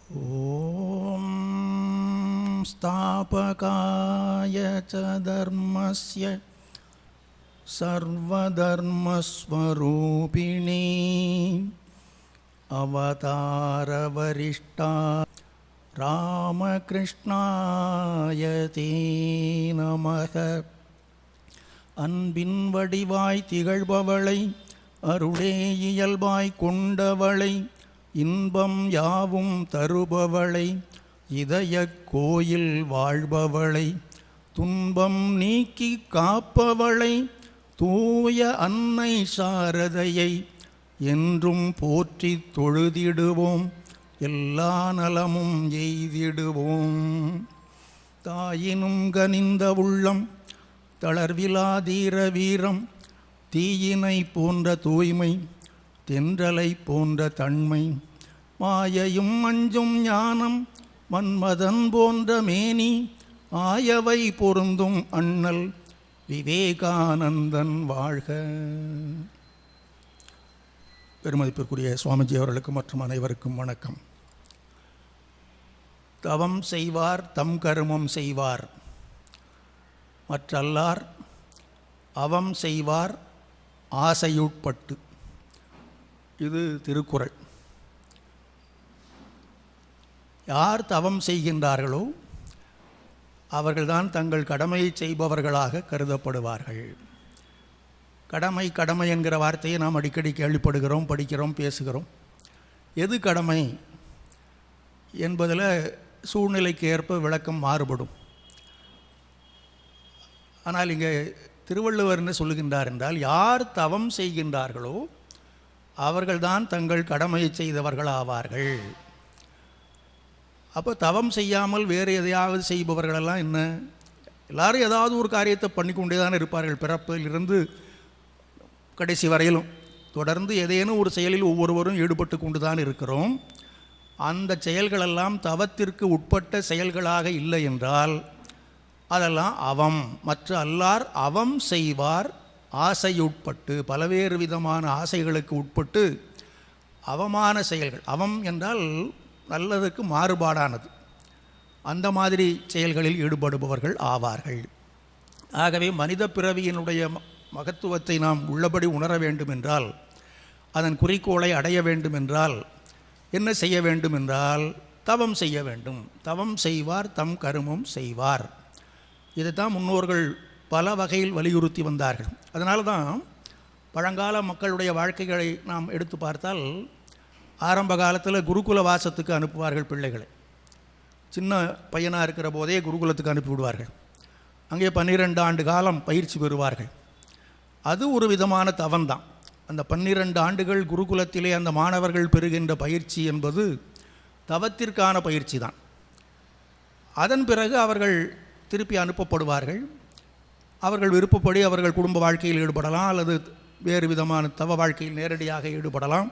ஓம் ஸ்தாபகாய ச தர்மஸ்ய சர்வதர்மஸ்வரூபிணே அவதாரவரிஷ்டா ராமகிருஷ்ணாய தே நமக. அன்பின் வடிவாய் திகழ்பவளை, அருளே இயல்பாய் கொண்டவளை, இன்பம் யாவும் தருபவளை, இதயக் கோயில் வாழ்பவளை, துன்பம் நீக்கி காப்பவளை, தூய அன்னை சாரதையை என்றும் போற்றி தொழுதிடுவோம், எல்லா நலமும் எய்திடுவோம். தாயினும் கனிந்த உள்ளம், தளர்விலா தீர வீரம், தீயினை போன்ற தூய்மை, தென்றலை போன்ற தன்மை, மாயையும் அஞ்சும் ஞானம், மன்மதன் போன்ற மேனி, ஆயவை பொருந்தும் அண்ணல் விவேகானந்தன் வாழ்க. பெருமதிப்பிற்குரிய சுவாமிஜி அவர்களுக்கு மற்றும் அனைவருக்கும் வணக்கம். தவம் செய்வார் தம் கருமம் செய்வார், மற்றல்லார் அவம் செய்வார் ஆசையுட்பட்டு. இது திருக்குறள். யார் தவம் செய்கின்றார்களோ அவர்கள்தான் தங்கள் கடமையை செய்பவர்களாக கருதப்படுவார்கள். கடமை கடமை என்கிற வார்த்தையை நாம் அடிக்கடி கேள்விப்படுகிறோம், படிக்கிறோம், பேசுகிறோம். எது கடமை என்பதில் சூழ்நிலைக்கு ஏற்ப விளக்கம் மாறுபடும். ஆனால் இங்கே திருவள்ளுவர் என்ன சொல்லுகின்றார் என்றால், யார் தவம் செய்கின்றார்களோ அவர்கள்தான் தங்கள் கடமையை செய்தவர்கள் ஆவார்கள். அப்போ தவம் செய்யாமல் வேறு எதையாவது செய்பவர்களெல்லாம் என்ன? எல்லாரும் ஏதாவது ஒரு காரியத்தை பண்ணிக்கொண்டே தான் இருப்பார்கள். பிறப்பிலிருந்து கடைசி வரையிலும் தொடர்ந்து ஏதேனும் ஒரு செயலில் ஒவ்வொருவரும் ஈடுபட்டு கொண்டு தான் இருக்கிறோம். அந்த செயல்களெல்லாம் தவத்திற்கு உட்பட்ட செயல்களாக இல்லை என்றால் அதெல்லாம் அவம். மற்ற அல்லார் அவம் செய்வார் ஆசையுட்பட்டு, பலவேறு விதமான ஆசைகளுக்கு உட்பட்டு அவமான செயல்கள். அவம் என்றால் நல்லதுக்கு மாறுபாடானது. அந்த மாதிரி செயல்களில் ஈடுபடுபவர்கள் ஆவார்கள். ஆகவே மனித பிறவியினுடைய மகத்துவத்தை நாம் உள்ளபடி உணர வேண்டும் என்றால், அதன் குறிக்கோளை அடைய வேண்டும் என்றால் என்ன செய்ய வேண்டும் என்றால் தவம் செய்ய வேண்டும். தவம் செய்வார் தம் கருமம் செய்வார். இதைத்தான் முன்னோர்கள் பல வகையில் வலியுறுத்தி வந்தார்கள். அதனால தான் பழங்கால மக்களுடைய வாழ்க்கைகளை நாம் எடுத்து பார்த்தால், ஆரம்ப காலத்தில் குருகுல வாசத்துக்கு அனுப்புவார்கள் பிள்ளைகளை. சின்ன பையனாக இருக்கிற போதே குருகுலத்துக்கு அனுப்பிவிடுவார்கள். அங்கே 12 ஆண்டு காலம் பயிற்சி பெறுவார்கள். அது ஒரு விதமான தவம்தான். அந்த 12 ஆண்டுகள் குருகுலத்திலே அந்த மாணவர்கள் பெறுகின்ற பயிற்சி என்பது தவத்திற்கான பயிற்சி தான். அதன் பிறகு அவர்கள் திருப்பி அனுப்பப்படுவார்கள். அவர்கள் விருப்பப்படி அவர்கள் குடும்ப வாழ்க்கையில் ஈடுபடலாம், அல்லது வேறு விதமான தவ வாழ்க்கையில் நேரடியாக ஈடுபடலாம்.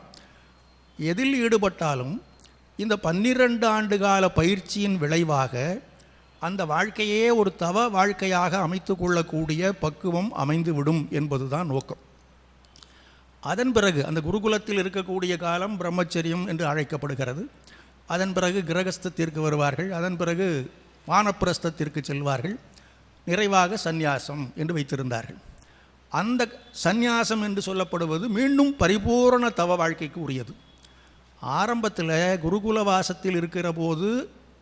எதில் ஈடுபட்டாலும் இந்த 12 ஆண்டு கால பயிற்சியின் விளைவாக அந்த வாழ்க்கையே ஒரு தவ வாழ்க்கையாக அமைத்து கொள்ளக்கூடிய பக்குவம் அமைந்துவிடும் என்பதுதான் நோக்கம். அதன் பிறகு அந்த குருகுலத்தில் இருக்கக்கூடிய காலம் பிரம்மச்சரியம் என்று அழைக்கப்படுகிறது. அதன் பிறகு கிரகஸ்தத்திற்கு வருவார்கள். அதன் பிறகு வானப்பிரஸ்தத்திற்கு செல்வார்கள். நிறைவாக சந்நியாசம் என்று வைத்திருந்தார்கள். அந்த சந்நியாசம் என்று சொல்லப்படுவது மீண்டும் பரிபூரண தவ வாழ்க்கைக்கு உரியது. ஆரம்பத்தில் குருகுல வாசத்தில் இருக்கிற போது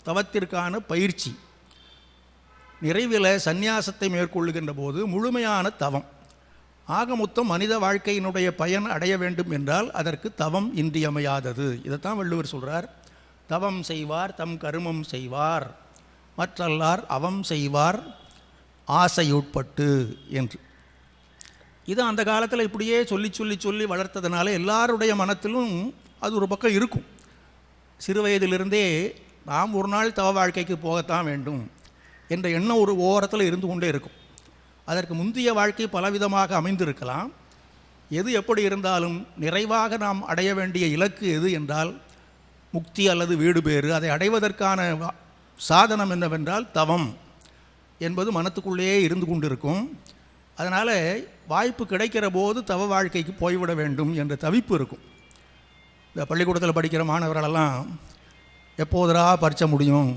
தவத்திற்கான பயிற்சி, நிறைவில் சந்நியாசத்தை மேற்கொள்ளுகின்ற போது முழுமையான தவம். ஆக மொத்தம் மனித வாழ்க்கையினுடைய பயன் அடைய வேண்டும் என்றால் அதற்கு தவம் இன்றியமையாதது. இதைத்தான் வள்ளுவர் சொல்கிறார், தவம் செய்வார் தம் கருமம் செய்வார், மற்றல்லார் அவம் செய்வார் ஆசையுட்பட்டு என்று. இது அந்த காலத்தில் இப்படியே சொல்லி சொல்லி சொல்லி வளர்த்ததுனால எல்லாருடைய மனத்திலும் அது ஒரு பக்கம் இருக்கும். சிறு வயதிலிருந்தே நாம் ஒரு நாள் தவ வாழ்க்கைக்கு போகத்தான் வேண்டும் என்ற எண்ணம் ஒரு ஓரத்தில் இருந்து கொண்டே இருக்கும். அதற்கு முந்தைய வாழ்க்கை பலவிதமாக அமைந்திருக்கலாம். எது எப்படி இருந்தாலும் நிறைவாக நாம் அடைய வேண்டிய இலக்கு எது என்றால் முக்தி அல்லது வீடு பேறு. அதை அடைவதற்கான சாதனம் என்னவென்றால் தவம் என்பது மனத்துக்குள்ளேயே இருந்து கொண்டிருக்கும். அதனால் வாய்ப்பு கிடைக்கிற போது தவ வாழ்க்கைக்கு போய்விட வேண்டும் என்ற தவிப்பு இருக்கும். இந்த பள்ளிக்கூடத்தில் படிக்கிற மாணவர்களெல்லாம் எப்போதரா பரீட்சை முடியும்,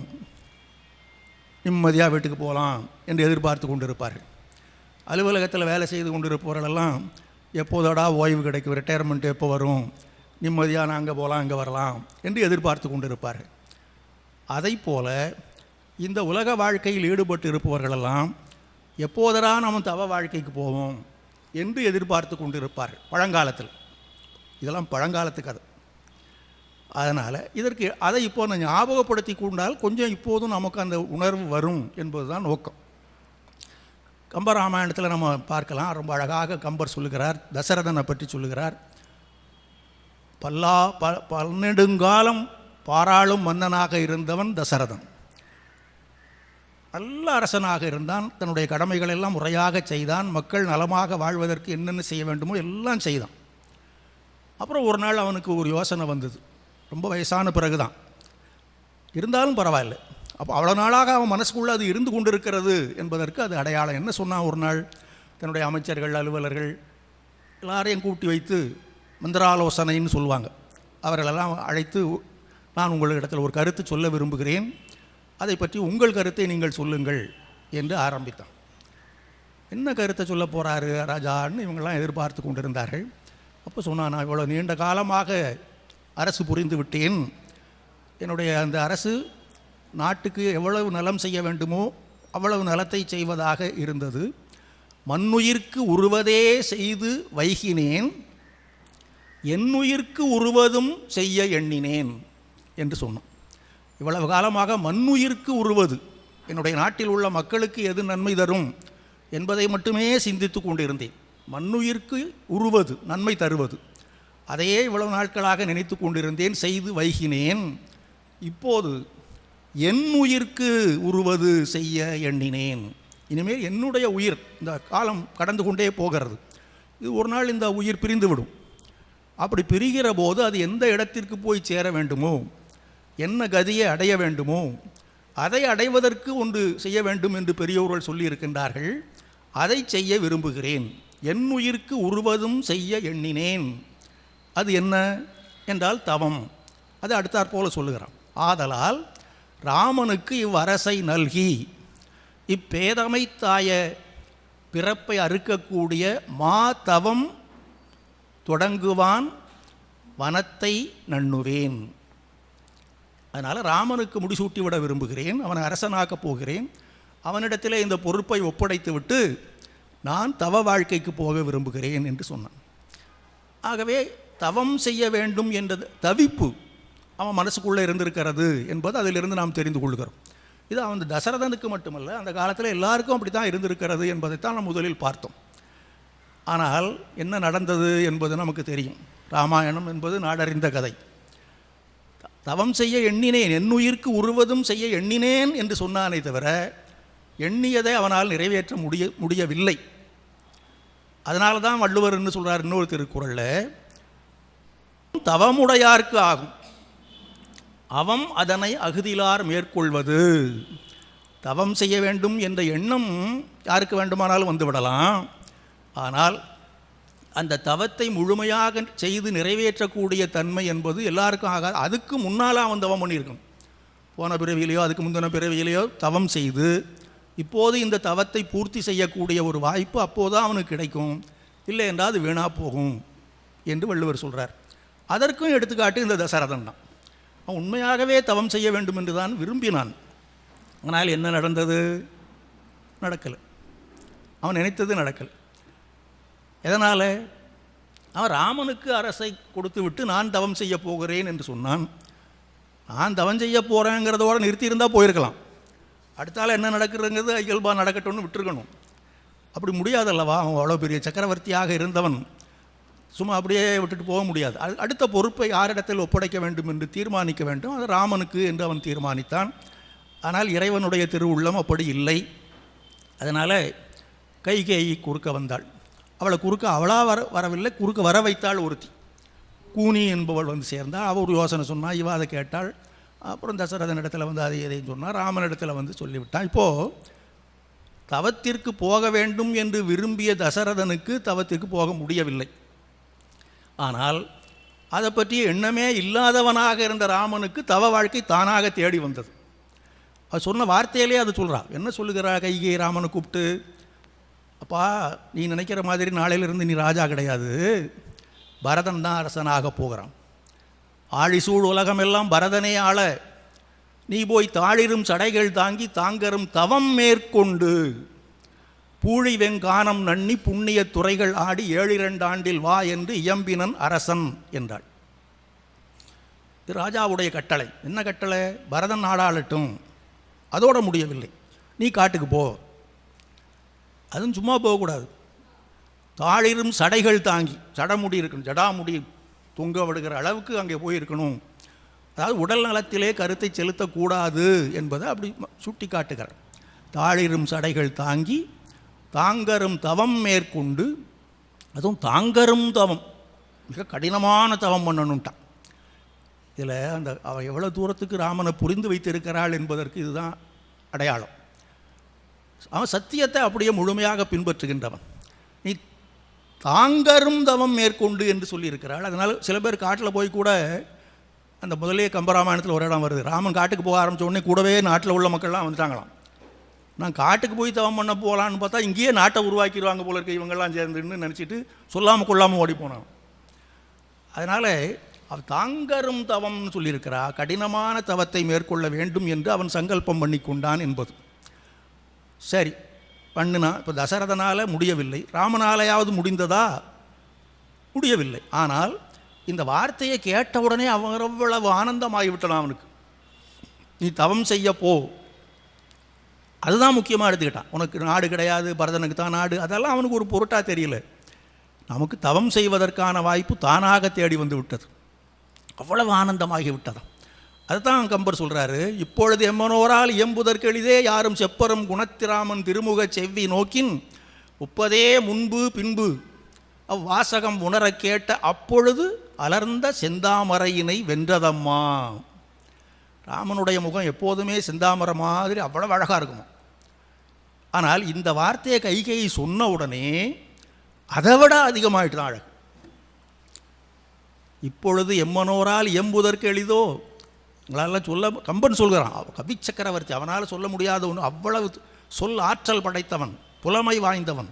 நிம்மதியாக வீட்டுக்கு போகலாம் என்று எதிர்பார்த்து கொண்டு இருப்பார்கள். அலுவலகத்தில் வேலை செய்து கொண்டு இருப்பவர்களெல்லாம் எப்போதடா ஓய்வு கிடைக்கும், ரிட்டையர்மெண்ட் எப்போ வரும், நிம்மதியாக நான் அங்கே போகலாம் அங்கே வரலாம் என்று எதிர்பார்த்து கொண்டு இருப்பார்கள். அதை போல இந்த உலக வாழ்க்கையில் ஈடுபட்டு இருப்பவர்களெல்லாம் எப்போதரா நம்ம தவ வாழ்க்கைக்கு போவோம் என்று எதிர்பார்த்து கொண்டு இருப்பார்கள் பழங்காலத்தில். இதெல்லாம் பழங்காலத்து கதை. அதனால் இதற்கு அதை இப்போ நான் ஞாபகப்படுத்தி கொண்டால் கொஞ்சம் இப்போதும் நமக்கு அந்த உணர்வு வரும் என்பது தான் நோக்கம். கம்பராமாயணத்தில் நம்ம பார்க்கலாம். ரொம்ப அழகாக கம்பர் சொல்லுகிறார், தசரதனை பற்றி சொல்லுகிறார். 12 பாராளும் மன்னனாக இருந்தவன் தசரதன். நல்ல அரசனாக இருந்தான். தன்னுடைய கடமைகள் எல்லாம் முறையாக செய்தான். மக்கள் நலமாக வாழ்வதற்கு என்னென்ன செய்ய வேண்டுமோ எல்லாம் செய்தான். அப்புறம் ஒரு நாள் அவனுக்கு ஒரு யோசனை வந்தது. ரொம்ப வயசான பிறகு தான், இருந்தாலும் பரவாயில்லை. அப்போ அவ்வளோ நாளாக அவன் மனசுக்குள்ளே அது இருந்து கொண்டு இருக்கிறது என்பதற்கு அது அடையாளம். என்ன சொன்னான், ஒரு நாள் தன்னுடைய அமைச்சர்கள், அலுவலர்கள் எல்லாரையும் கூட்டி வைத்து மந்திராலோசனைன்னு சொல்லுவாங்க, அவர்களெல்லாம் அழைத்து, நான் உங்களிடத்தில் ஒரு கருத்து சொல்ல விரும்புகிறேன், அதை பற்றி உங்கள் கருத்தை நீங்கள் சொல்லுங்கள் என்று ஆரம்பித்தான். என்ன கருத்தை சொல்ல போகிறாரு ராஜான்னு இவங்கெல்லாம் எதிர்பார்த்து கொண்டிருந்தார்கள். அப்போ சொன்னான், நான் இவ்வளோ நீண்ட காலமாக அரசு புரிந்து விட்டேன். என்னுடைய அந்த அரசு நாட்டுக்கு எவ்வளவு நலம் செய்ய வேண்டுமோ அவ்வளவு நலத்தை செய்வதாக இருந்தது. மண்ணுயிர்க்கு உருவதே செய்து வைகினேன், என்னுயிர்க்கு உருவதும் செய்ய எண்ணினேன் என்று சொன்னான். இவ்வளவு காலமாக மண்ணுயிர்க்கு உருவது, என்னுடைய நாட்டில் உள்ள மக்களுக்கு எது நன்மை தரும் என்பதை மட்டுமே சிந்தித்து கொண்டிருந்தேன். மண்ணுயிர்க்கு உருவது, நன்மை தருவது, அதையே இவ்வளவு நாட்களாக நினைத்து கொண்டிருந்தேன், செய்து வைகினேன். இப்போது என் உயிர்க்கு உருவது செய்ய எண்ணினேன். இனிமேல் என்னுடைய உயிர், இந்த காலம் கடந்து கொண்டே போகிறது, இது ஒரு நாள் இந்த உயிர் பிரிந்துவிடும். அப்படி பிரிகிற போது அது எந்த இடத்திற்கு போய் சேர வேண்டுமோ, என்ன கதியை அடைய வேண்டுமோ அதை அடைவதற்கு ஒன்று செய்ய வேண்டும் என்று பெரியோர்கள் சொல்லியிருக்கின்றார்கள். அதை செய்ய விரும்புகிறேன். என் உயிர்க்கு உருவதும் செய்ய எண்ணினேன். அது என்ன என்றால் தவம். அது அடுத்தாற்போல சொல்லுகிறான். ஆதலால் ராமனுக்கு இவ்வரசை நல்கி இப்பேதமை தாய பிறப்பை அறுக்கக்கூடிய மா தவம் தொடங்குவான் வனத்தை நண்ணுவேன். அதனால் ராமனுக்கு முடிசூட்டி விட விரும்புகிறேன், அவனை அரசனாக்கப் போகிறேன், அவனிடத்திலே இந்த பொறுப்பை ஒப்படைத்து விட்டு நான் தவ வாழ்க்கைக்கு போக விரும்புகிறேன் என்று சொன்னான். ஆகவே தவம் செய்ய வேண்டும் என்ற தவிப்பு அவன் மனசுக்குள்ளே இருந்திருக்கிறது என்பது அதிலிருந்து நாம் தெரிந்து கொள்கிறோம். இது அவன் தசரதனுக்கு மட்டுமல்ல, அந்த காலத்தில் எல்லாருக்கும் அப்படி தான் இருந்திருக்கிறது என்பதைத்தான் நாம் முதலில் பார்த்தோம். ஆனால் என்ன நடந்தது என்பது நமக்கு தெரியும். ராமாயணம் என்பது நாடறிந்த கதை. தவம் செய்ய எண்ணினேன், என்னுயிர்க்கு உருவதும் செய்ய எண்ணினேன் என்று சொன்னானே தவிர எண்ணியதை அவனால் நிறைவேற்ற முடியவில்லை. அதனால தான் வள்ளுவர் என்று சொல்கிறார் இன்னொரு திருக்குறளில், தவமுடையார்க்கு ஆகும் அவம் அதனை அகுதிலார் மேற்கொள்வது. தவம் செய்ய வேண்டும் என்ற எண்ணம் யாருக்கு வேண்டுமானாலும் வந்துவிடலாம். ஆனால் அந்த தவத்தை முழுமையாக செய்து நிறைவேற்றக்கூடிய தன்மை என்பது எல்லாருக்கும் ஆகாது. அதுக்கு முன்னால் அவன் தவம் பண்ணியிருக்கணும். போன பிறவியிலையோ அதுக்கு முந்தின பிறவியிலையோ தவம் செய்து இப்போது இந்த தவத்தை பூர்த்தி செய்யக்கூடிய ஒரு வாய்ப்பு அப்போதான் அவனுக்கு கிடைக்கும். இல்லை என்றால் அது வீணாக போகும் என்று வள்ளுவர் சொல்கிறார். அதற்கும் எடுத்துக்காட்டு இந்த தசரதன் தான். அவன் உண்மையாகவே தவம் செய்ய வேண்டும் என்று தான் விரும்பினான். ஆனால் என்ன நடந்தது? நடக்கலை. அவன் நினைத்தது நடக்கலை. எதனால்? அவன் ராமனுக்கு அரசை கொடுத்து விட்டு நான் தவம் செய்ய போகிறேன் என்று சொன்னான். நான் தவம் செய்ய போகிறேங்கிறதோடு நிறுத்தியிருந்தால் போயிருக்கலாம். அடுத்தால என்ன நடக்கிறதுங்கிறது இயல்பாக நடக்கட்டும்னு விட்டுருக்கணும். அப்படி முடியாதல்லவா? அவன் அவ்வளோ பெரிய சக்கரவர்த்தியாக இருந்தவன் சும்மா அப்படியே விட்டுட்டு போக முடியாது. அடுத்த பொறுப்பை யாரிடத்தில் ஒப்படைக்க வேண்டும் என்று தீர்மானிக்க வேண்டும். அது ராமனுக்கு என்று அவன் தீர்மானித்தான். ஆனால் இறைவனுடைய திருவுள்ளம் அப்படி இல்லை. அதனால் கைகேயி குறுக்க வந்தாள். அவளை குறுக்க அவளாக வரவில்லை, குறுக்க வர வைத்தாள் ஒருத்தி. கூனி என்பவள் வந்து சேர்ந்தாள். அவள் ஒரு யோசனை சொன்னால், இவ அதை கேட்டாள். அப்புறம் தசரதன் இடத்துல வந்து அதை எதையும் சொன்னார், ராமன் இடத்துல வந்து சொல்லிவிட்டான். இப்போது தவத்திற்கு போக வேண்டும் என்று விரும்பிய தசரதனுக்கு தவத்திற்கு போக முடியவில்லை. ஆனால் அதை பற்றிய எண்ணமே இல்லாதவனாக இருந்த ராமனுக்கு தவ வாழ்க்கை தானாக தேடி வந்தது. அது சொன்ன வார்த்தையிலே அது சொல்கிறா. என்ன சொல்லுகிறா கைகை ராமனை கூப்பிட்டு, அப்பா நீ நினைக்கிற மாதிரி நாளையிலிருந்து நீ ராஜா கிடையாது, பரதன் தான் அரசனாக போகிறான். ஆழிசூழ் உலகமெல்லாம் பரதனே ஆள, நீ போய் தாழிரும் சடைகள் தாங்கி தாங்கரும் தவம் மேற்கொண்டு பூழி வெங்கானம் நன்னி புண்ணிய துறைகள் ஆடி 7 ஆண்டில் வா என்று இயம்பினன் அரசன் என்றாள். இது ராஜாவுடைய கட்டளை. என்ன கட்டளை? பரதன் நாடாளட்டும். அதோட முடியவில்லை, நீ காட்டுக்கு போ. அதுவும் சும்மா போகக்கூடாது, தாழிரும் சடைகள் தாங்கி, சடமுடி இருக்கணும், ஜடாமுடி தொங்க விடுகிற அளவுக்கு அங்கே போயிருக்கணும். அதாவது உடல் நலத்திலே கருத்தை செலுத்தக்கூடாது என்பதை அப்படி சுட்டி காட்டுகிறார். தாழிரும் சடைகள் தாங்கி தாங்கரும் தவம் மேற்கொண்டு, அதுவும் தாங்கரும் தவம், மிக கடினமான தவம் பண்ணணுன்ட்டான். இதில் அந்த அவள் எவ்வளோ தூரத்துக்கு ராமனை புரிந்து வைத்திருக்கிறாள் என்பதற்கு இதுதான் அடையாளம். அவன் சத்தியத்தை அப்படியே முழுமையாக பின்பற்றுகின்றவன். நீ தாங்கரும் தவம் மேற்கொண்டு என்று சொல்லியிருக்கிறாள். அதனால் சில பேர் காட்டில் போய் கூட, அந்த முதலே கம்பராமாயணத்தில் ஒரு இடம் வருது, ராமன் காட்டுக்கு போக ஆரம்பித்த உடனே கூடவே நாட்டில் உள்ள மக்கள்லாம் வந்துட்டாங்களாம். நான் காட்டுக்கு போய் தவம் பண்ண போகலான்னு பார்த்தா இங்கேயே நாட்டை உருவாக்கிடுவாங்க போல இருக்க இவங்கெல்லாம் சேர்ந்துன்னு நினச்சிட்டு சொல்லாமல் கொள்ளாமல் ஓடி போனான். அதனால் அவன் தாங்கரும் தவம்னு சொல்லியிருக்கிறா. கடினமான தவத்தை மேற்கொள்ள வேண்டும் என்று அவன் சங்கல்பம் பண்ணி கொண்டான் என்பது. சரி, பண்ணுனா. இப்போ தசரதனால் முடியவில்லை, ராமனாலையாவது முடிந்ததா? முடியவில்லை. ஆனால் இந்த வார்த்தையை கேட்டவுடனே அவன் எவ்வளவு ஆனந்தமாகிவிட்டான் அவனுக்கு. நீ தவம் செய்ய போ, அதுதான் முக்கியமாக எடுத்துக்கிட்டான். உனக்கு நாடு கிடையாது, பரதனுக்கு தான் நாடு, அதெல்லாம் அவனுக்கு ஒரு பொருட்டாக தெரியல. நமக்கு தவம் செய்வதற்கான வாய்ப்பு தானாக தேடி வந்து விட்டது. அவ்வளவு ஆனந்தமாகி விட்டதாம். அதுதான் கம்பர் சொல்கிறாரு, இப்பொழுது எம்மனோரால் இயம்புதற்கு எளிதே யாரும் செப்பரும் குணத்திராமன் திருமுக செவ்வி நோக்கின் ஒப்பதே முன்பு பின்பு அவ்வாசகம் உணர கேட்ட அப்பொழுது அலர்ந்த செந்தாமரையினை வென்றதம்மா. ராமனுடைய முகம் எப்போதுமே செந்தாமரை மாதிரி அவ்வளவு அழகாக இருக்குமா. ஆனால் இந்த வார்த்தையை கைகேயி சொன்ன உடனே அதை விட அதிகமாகிட்டு தான் அழகு. இப்பொழுது எம்மனோரால் எம்புதற்கு எளிதோ, உங்களால் சொல்ல, கம்பன் சொல்கிறான், கவி சக்கரவர்த்தி, அவனால் சொல்ல முடியாத ஒன்று, அவ்வளவு சொல் ஆற்றல் படைத்தவன், புலமை வாய்ந்தவன்.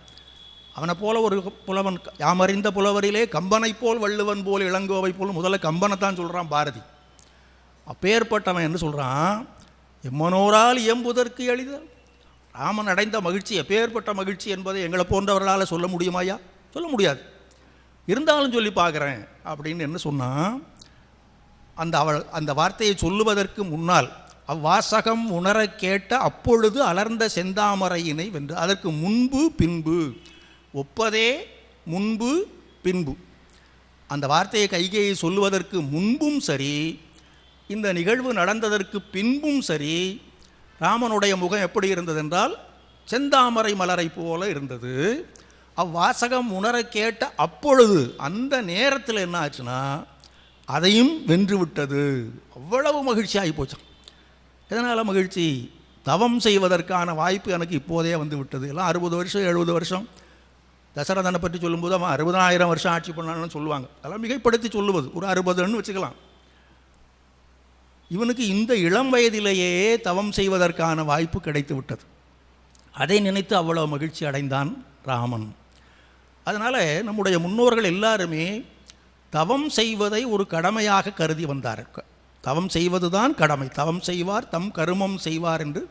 அவனை போல ஒரு புலவன், யாமறிந்த புலவரிலே கம்பனை போல் வள்ளுவன் போல் இளங்கோவை போல், முதல்ல கம்பனை தான் சொல்கிறான் பாரதி. அப்பேற்பட்டவன் என்று சொல்கிறான், எம்மனோரால் இயம்புதற்கு எளித. ராமன் அடைந்த மகிழ்ச்சி எப்பேற்பட்ட மகிழ்ச்சி என்பதை எங்களை போன்றவர்களால் சொல்ல முடியுமாயா? சொல்ல முடியாது. இருந்தாலும் சொல்லி பார்க்குறேன் அப்படின்னு என்ன சொன்னான். அந்த வார்த்தையை சொல்லுவதற்கு முன்னால் அவ்வாசகம் உணர கேட்ட அப்பொழுது அலர்ந்த செந்தாமரையினை வென்று, அதற்கு முன்பு பின்பு, ஒப்பதே முன்பு பின்பு. அந்த வார்த்தையை கைகேயை சொல்லுவதற்கு முன்பும் சரி, இந்த நிகழ்வு நடந்ததற்கு பின்பும் சரி, ராமனுடைய முகம் எப்படி இருந்ததென்றால் செந்தாமரை மலரை போல இருந்தது. அவ்வாசகம் உணர கேட்ட அப்பொழுது, அந்த நேரத்தில் என்ன ஆச்சுன்னா அதையும் வென்று விட்டது. அவ்வளவு மகிழ்ச்சி ஆகி போச்சான். எதனால் மகிழ்ச்சி? தவம் செய்வதற்கான வாய்ப்பு எனக்கு இப்போதே வந்து விட்டது. எல்லாம் 60 வருஷம் 70 வருஷம் தசரதனை பற்றி சொல்லும்போது அவன் 60,000 வருஷம் ஆட்சி பண்ணான்னு சொல்லுவாங்க. அதெல்லாம் மிகைப்படுத்தி சொல்லுவது, ஒரு 60ன்னு வச்சுக்கலாம். இவனுக்கு இந்த இளம் வயதிலேயே தவம் செய்வதற்கான வாய்ப்பு கிடைத்து விட்டது. அதை நினைத்து அவ்வளவு மகிழ்ச்சி அடைந்தான் ராமன். அதனால் நம்முடைய முன்னோர்கள் எல்லாருமே தவம் செய்வதை ஒரு கடமையாக கருதி வந்தார்கள். தவம் செய்வது தான் கடமை. தவம் செய்வார் தம் கருமம் செய்வார் என்று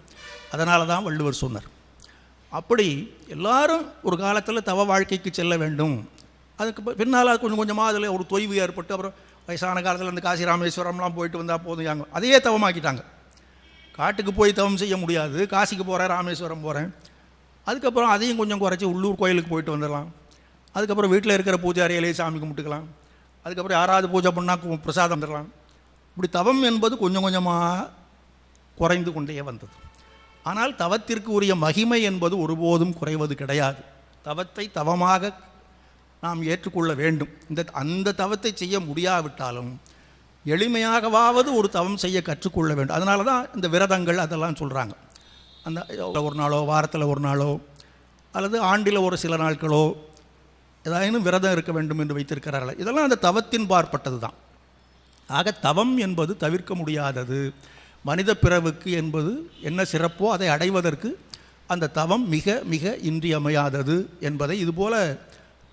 அதனால தான் வள்ளுவர் சொன்னார். அப்படி எல்லாரும் ஒரு காலத்தில் தவ வாழ்க்கைக்கு செல்ல வேண்டும். அதுக்கு பின்னால் கொஞ்சம் கொஞ்சமாக அதில் ஒரு தொய்வு ஏற்பட்டு அப்புறம் வயசான காலத்தில் அந்த காசி ராமேஸ்வரம்லாம் போயிட்டு வந்தால் போதும், அதையே தவமாக்கிட்டாங்க. காட்டுக்கு போய் தவம் செய்ய முடியாது, காசிக்கு போகிறேன், ராமேஸ்வரம் போகிறேன். அதுக்கப்புறம் அதையும் கொஞ்சம் குறைச்சி உள்ளூர் கோயிலுக்கு போயிட்டு வந்துடலாம். அதுக்கப்புறம் வீட்டில் இருக்கிற பூஜாரியிலேயே சாமி கும்பிட்டுக்கலாம். அதுக்கப்புறம் யாராவது பூஜை பண்ணால் பிரசாதம் தரலாம். இப்படி தவம் என்பது கொஞ்சம் கொஞ்சமாக குறைந்து கொண்டே வந்தது. ஆனால் தவத்திற்கு உரிய மகிமை என்பது ஒருபோதும் குறைவது கிடையாது. தவத்தை தவமாக நாம் ஏற்றுக்கொள்ள வேண்டும். அந்த தவத்தை செய்ய முடியாவிட்டாலும் எளிமையாகவாவது ஒரு தவம் செய்ய கற்றுக்கொள்ள வேண்டும். அதனால தான் இந்த விரதங்கள் அதெல்லாம் சொல்கிறாங்க. அந்த ஒரு நாளோ வாரத்தில் ஒரு நாளோ அல்லது ஆண்டில் ஒரு சில நாட்களோ ஏதாயினும் விரதம் இருக்க வேண்டும் என்று வைத்திருக்கிறார்கள். இதெல்லாம் அந்த தவத்தின் பார்ப்பட்டது தான். ஆக தவம் என்பது தவிர்க்க முடியாதது. மனித பிறவுக்கு என்பது என்ன சிறப்போ அதை அடைவதற்கு அந்த தவம் மிக மிக இன்றியமையாதது என்பதை இதுபோல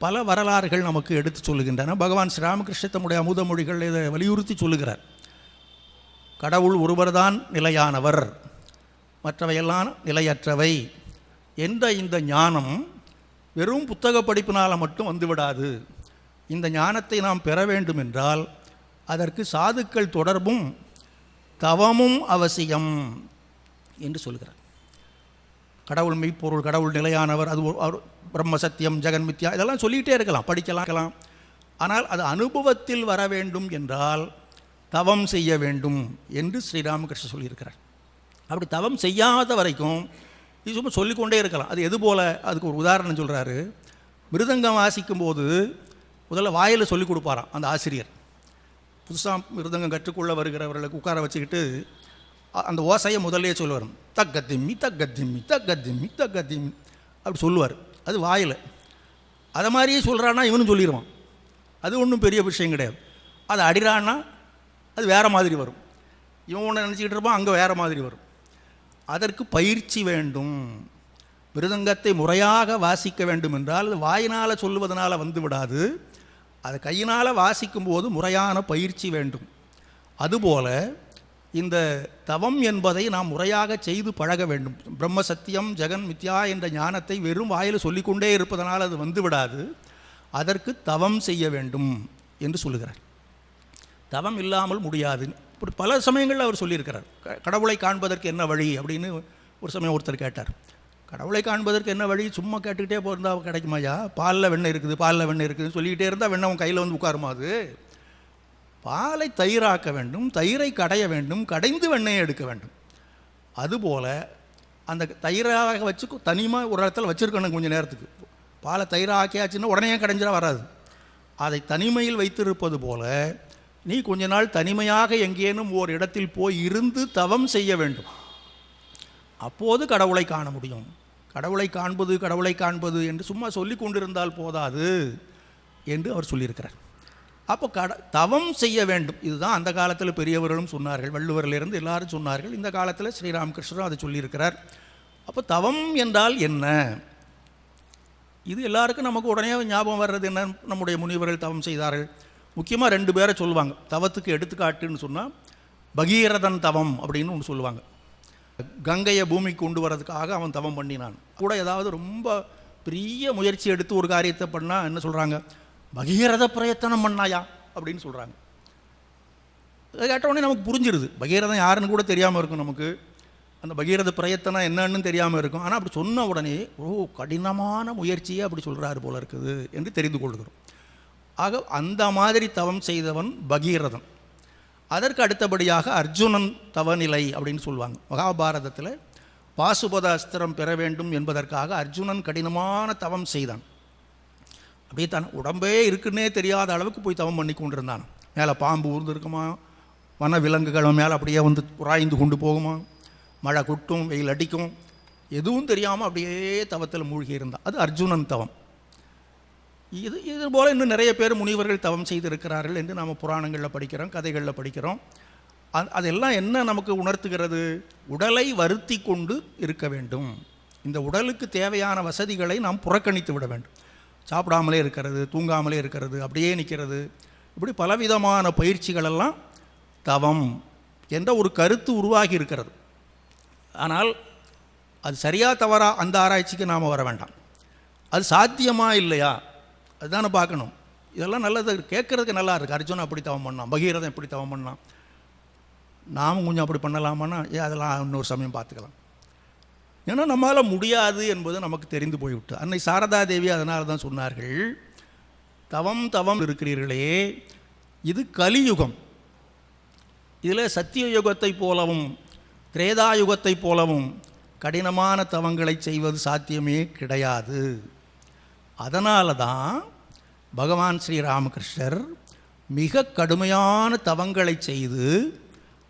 பல வரலாறுகள் நமக்கு எடுத்து சொல்லுகின்றன. பகவான் ஸ்ரீராமகிருஷ்ண தம்முடைய அமுத மொழிகள் இதை வலியுறுத்தி சொல்லுகிறார். கடவுள் ஒருவர்தான் நிலையானவர், மற்றவையெல்லாம் நிலையற்றவை என்ற இந்த ஞானம் வெறும் புத்தக படிப்பினால் மட்டும் வந்துவிடாது. இந்த ஞானத்தை நாம் பெற வேண்டும் என்றால் அதற்கு சாதுக்கள் தொடர்பும் தவமும் அவசியம் என்று சொல்கிறார். கடவுள் மெய்ப்பொருள், கடவுள் நிலையானவர், அது பிரம்ம சத்தியம், ஜெகன் மித்யா, இதெல்லாம் சொல்லிகிட்டே இருக்கலாம், படிக்கலாம். ஆனால் அது அனுபவத்தில் வர வேண்டும் என்றால் தவம் செய்ய வேண்டும் என்று ஸ்ரீராமகிருஷ்ணர் சொல்லியிருக்கிறார். அப்படி தவம் செய்யாத வரைக்கும் இது சும்மா சொல்லிக்கொண்டே இருக்கலாம். அது எது போல், அதுக்கு ஒரு உதாரணம் சொல்கிறாரு. மிருதங்கம் வாசிக்கும்போது முதல்ல வாயில் சொல்லிக் கொடுப்பாராம் அந்த ஆசிரியர். புதுசாக மிருதங்கம் கற்றுக்கொள்ள வருகிறவர்களுக்கு உட்கார வச்சுக்கிட்டு அந்த ஓசையை முதல்லே சொல்லுவார். தக்கத்திம்மி தக்கத்திம்மி தக்கத்திம்மி தக்கத்திம்மி அப்படி சொல்லுவார். அது வாயில். அதை மாதிரியே சொல்கிறான்னா இவனும் சொல்லிடுவான். அது ஒன்றும் பெரிய விஷயம் கிடையாது. அதை அடிறான்னா அது வேறு மாதிரி வரும். இவன் ஒன்று நினச்சிக்கிட்டு இருப்பான், அங்கே வேறு மாதிரி வரும். அதற்கு பயிற்சி வேண்டும். மிருதங்கத்தை முறையாக வாசிக்க வேண்டும் என்றால் அது வாயினால் சொல்லுவதனால் வந்து விடாது. அதை கையினால் வாசிக்கும்போது முறையான பயிற்சி வேண்டும். அதுபோல் இந்த தவம் என்பதை நாம் முறையாக செய்து பழக வேண்டும். பிரம்ம சத்தியம், ஜெகன் மித்யா என்ற ஞானத்தை வெறும் வாயில் சொல்லிக்கொண்டே இருப்பதனால் அது வந்து விடாது. அதற்கு தவம் செய்ய வேண்டும் என்று சொல்லுகிறார். தவம் இல்லாமல் முடியாது. இப்படி பல சமயங்களில் அவர் சொல்லியிருக்கிறார். கடவுளை காண்பதற்கு என்ன வழி அப்படின்னு ஒரு சமயம் ஒருத்தர் கேட்டார். கடவுளை காண்பதற்கு என்ன வழி, சும்மா கேட்டுக்கிட்டே போயிருந்தால் கிடைக்குமாயா? பாலில் வெண்ணெய் இருக்குது, பாலில் வெண்ணெய் இருக்குதுன்னு சொல்லிக்கிட்டே இருந்தால் வெண்ணெய் உன் கையில் வந்து உட்காருமா? அது பாலை தயிராக்க வேண்டும், தயிரை கடைய வேண்டும், கடைந்து வெண்ணெயை எடுக்க வேண்டும். அதுபோல் அந்த தயிராக வச்சு தனியாக ஒரு இடத்துல வச்சுருக்கணும். கொஞ்சம் நேரத்துக்கு பாலை தயிராக ஆக்கியாச்சுன்னா உடனே கடைஞ்சிட வராது. அதை தனிமையில் வைத்திருப்பது போல நீ கொஞ்ச நாள் தனிமையாக எங்கேனும் ஓர் இடத்தில் போய் இருந்து தவம் செய்ய வேண்டும். அப்போது கடவுளை காண முடியும். கடவுளை காண்பது என்று சும்மா சொல்லி கொண்டிருந்தால் போதாது என்று அவர் சொல்லியிருக்கிறார். அப்போ தவம் செய்ய வேண்டும். இதுதான் அந்த காலத்தில் பெரியவர்களும் சொன்னார்கள். வள்ளுவரிலிருந்து எல்லாரும் சொன்னார்கள். இந்த காலத்தில் ஸ்ரீராமகிருஷ்ணரும் அதை சொல்லியிருக்கிறார். அப்போ தவம் என்றால் என்ன? இது எல்லாருக்கும் நமக்கு உடனே ஞாபகம் வர்றது என்ன? நம்முடைய முனிவர்கள் தவம் செய்தார்கள். முக்கியமாக 2 பேரை சொல்லுவாங்க. தவத்துக்கு எடுத்துக்காட்டுன்னு சொன்னால் பகீரதன் தவம் அப்படின்னு ஒன்று சொல்லுவாங்க. கங்கையை பூமிக்கு கொண்டு வரதுக்காக அவன் தவம் பண்ணினான். கூட ஏதாவது ரொம்ப பெரிய முயற்சி எடுத்து ஒரு காரியத்தை பண்ணால் என்ன சொல்கிறாங்க? பகீரத பிரயத்தனம் பண்ணாயா அப்படின்னு சொல்கிறாங்க. அதை கேட்டவுடனே நமக்கு புரிஞ்சிருது. பகீரதன் யாருன்னு கூட தெரியாமல் இருக்கும் நமக்கு. அந்த பகீரத பிரயத்தனம் என்னன்னு தெரியாமல் இருக்கும். ஆனால் அப்படி சொன்ன உடனே கடினமான முயற்சியே அப்படி சொல்கிறாரு போல இருக்குது என்று தெரிந்து கொள்கிறோம். ஆக அந்த மாதிரி தவம் செய்தவன் பகீரதன். அதற்கு அடுத்தபடியாக அர்ஜுனன் தவநிலை அப்படின்னு சொல்லுவாங்க. மகாபாரதத்தில் பாசுபத அஸ்திரம் பெற வேண்டும் என்பதற்காக அர்ஜுனன் கடினமான தவம் செய்தான். அப்படியே தன் உடம்பே இருக்குன்னே தெரியாத அளவுக்கு போய் தவம் பண்ணி கொண்டிருந்தான். மேலே பாம்பு ஊர்ந்துருக்குமா, வன விலங்குகள் மேலே அப்படியே வந்து உராய்ந்து கொண்டு போகுமா, மழை கொட்டும், வெயில் அடிக்கும், எதுவும் தெரியாமல் அப்படியே தவத்தில் மூழ்கி இருந்தான். அது அர்ஜுனன் தவம். இது போல் இன்னும் நிறைய பேர் முனிவர்கள் தவம் செய்திருக்கிறார்கள் என்று நாம் புராணங்களில் படிக்கிறோம், கதைகளில் படிக்கிறோம். அதெல்லாம் என்ன நமக்கு உணர்த்துகிறது? உடலை வருத்தி கொண்டு இருக்க வேண்டும். இந்த உடலுக்கு தேவையான வசதிகளை நாம் புறக்கணித்து விட வேண்டும். சாப்பிடாமலே இருக்கிறது, தூங்காமலே இருக்கிறது, அப்படியே நிற்கிறது, இப்படி பலவிதமான பயிற்சிகளெல்லாம் தவம் என்ற ஒரு கருத்து உருவாகி இருக்கிறது. ஆனால் அது சரியா தவறா அந்த ஆராய்ச்சிக்கு நாம் வர வேண்டாம். அது சாத்தியமா இல்லையா அதுதானே பார்க்கணும். இதெல்லாம் நல்லது, கேட்குறதுக்கு நல்லா இருக்குது. அர்ஜுனன் அப்படி தவம் பண்ணான், பகீரதன் எப்படி தவம் பண்ணான், நாமும் கொஞ்சம் அப்படி பண்ணலாமான்னா அதெல்லாம் இன்னொரு சமயம் பார்த்துக்கலாம். ஏன்னா நம்மளால் முடியாது என்பது நமக்கு தெரிந்து போய்விட்டு. அன்னை சாரதா தேவி அதனால தான் சொன்னார்கள், தவம் இருக்கிறீர்களே, இது கலியுகம். இதில் சத்திய யுகத்தை போலவும் திரேதாயுகத்தை போலவும் கடினமான தவங்களை செய்வது சாத்தியமே கிடையாது. அதனால தான் பகவான் ஸ்ரீராமகிருஷ்ணர் மிக கடுமையான தவங்களை செய்து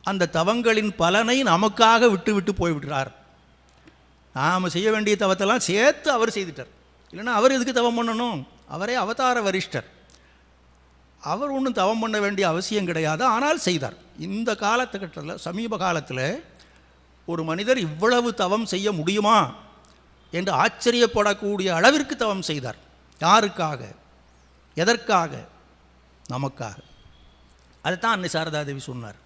அந்த தவங்களின் பலனை நமக்காக விட்டு போய்விட்டார். நாம் செய்ய வேண்டிய தவத்தெல்லாம் சேர்த்து அவர் செய்துட்டார். இல்லைன்னா அவர் எதுக்கு தவம் பண்ணணும்? அவரே அவதார வரிஷ்டர். அவர் ஒன்றும் தவம் பண்ண வேண்டிய அவசியம் கிடையாது, ஆனால் செய்தார். இந்த காலத்துக்கட்டத்தில் சமீப காலத்தில் ஒரு மனிதர் இவ்வளவு தவம் செய்ய முடியுமா என்று ஆச்சரியப்படக்கூடிய அளவிற்கு தவம் செய்தார். யாருக்காக? எதற்காக? நமக்காக. அதுதான் அன்னை சாரதாதேவி சொன்னார்.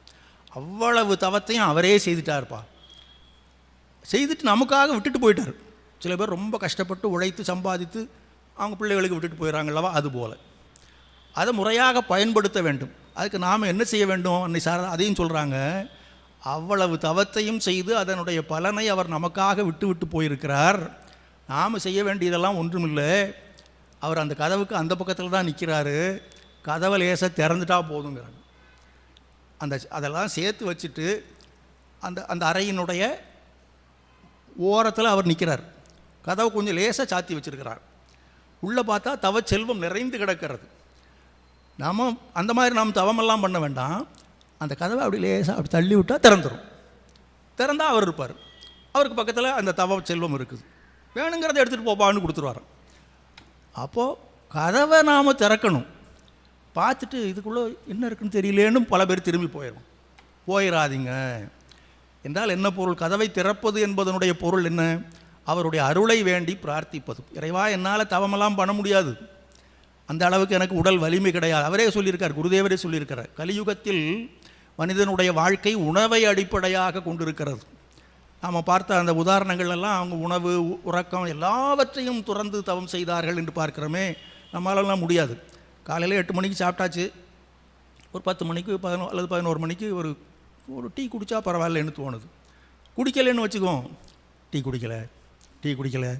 அவ்வளவு தவத்தையும் அவரே செய்துட்டார்ப்பா. செய்துட்டு நமக்காக விட்டுட்டு போயிட்டார். சில பேர் ரொம்ப கஷ்டப்பட்டு உழைத்து சம்பாதித்து அவங்க பிள்ளைகளுக்கு விட்டுட்டு போயிடறாங்களவா, அதுபோல் அதை முறையாக பயன்படுத்த வேண்டும். அதுக்கு நாம் என்ன செய்ய வேண்டும்? அன்னை சாரதா அதையும் சொல்கிறாங்க. அவ்வளவு தவத்தையும் செய்து அதனுடைய பலனை அவர் நமக்காக விட்டு விட்டு போயிருக்கிறார். நாம் செய்ய வேண்டியதெல்லாம் ஒன்றுமில்லை. அவர் அந்த கதவுக்கு அந்த பக்கத்தில் தான் நிற்கிறாரு. கதவை லேசாக திறந்துட்டா போதுங்கிறாங்க. அதெல்லாம் சேர்த்து வச்சுட்டு அந்த அறையினுடைய ஓரத்தில் அவர் நிற்கிறார். கதவை கொஞ்சம் லேசாக சாத்தி வச்சுருக்கிறார். உள்ளே பார்த்தா தவ செல்வம் நிறைந்து கிடக்கிறது. நாம் அந்த மாதிரி நாம் தவமெல்லாம் பண்ண வேண்டாம். அந்த கதவை அப்படி லேசாக அப்படி தள்ளி விட்டால் திறந்துடும். திறந்தால் அவர் இருப்பார். அவருக்கு பக்கத்தில் அந்த தவ செல்வம் இருக்குது. வேணுங்கிறத எடுத்துகிட்டு போப்பான்னு கொடுத்துருவார். அப்போது கதவை நாம் திறக்கணும். பார்த்துட்டு இதுக்குள்ளே என்ன இருக்குன்னு தெரியலேன்னு பல பேர் திரும்பி போயிடாதீங்க என்றால் என்ன பொருள்? கதவை திறப்பது என்பதனுடைய பொருள் என்ன? அவருடைய அருளை வேண்டி பிரார்த்திப்பது. இறைவா, என்னால் தவமெல்லாம் பண்ண முடியாது, அந்த அளவுக்கு எனக்கு உடல் வலிமை கிடையாது. அவரே சொல்லியிருக்கார், குருதேவரே சொல்லியிருக்கிறார், கலியுகத்தில் மனிதனுடைய வாழ்க்கை உணவை அடிப்படையாக கொண்டிருக்கிறது. நாம் பார்த்த அந்த உதாரணங்கள் எல்லாம் அவங்க உணவு, உறக்கம் எல்லாவற்றையும் துறந்து தவம் செய்தார்கள் என்று பார்க்கிறோமே. நம்மளாலாம் முடியாது. காலையில் 8 மணிக்கு சாப்பிட்டாச்சு, ஒரு 10 மணிக்கு 11 மணிக்கு ஒரு டீ குடித்தா பரவாயில்லன்னு தோணுது. குடிக்கலைன்னு வச்சுக்குவோம், டீ குடிக்கலை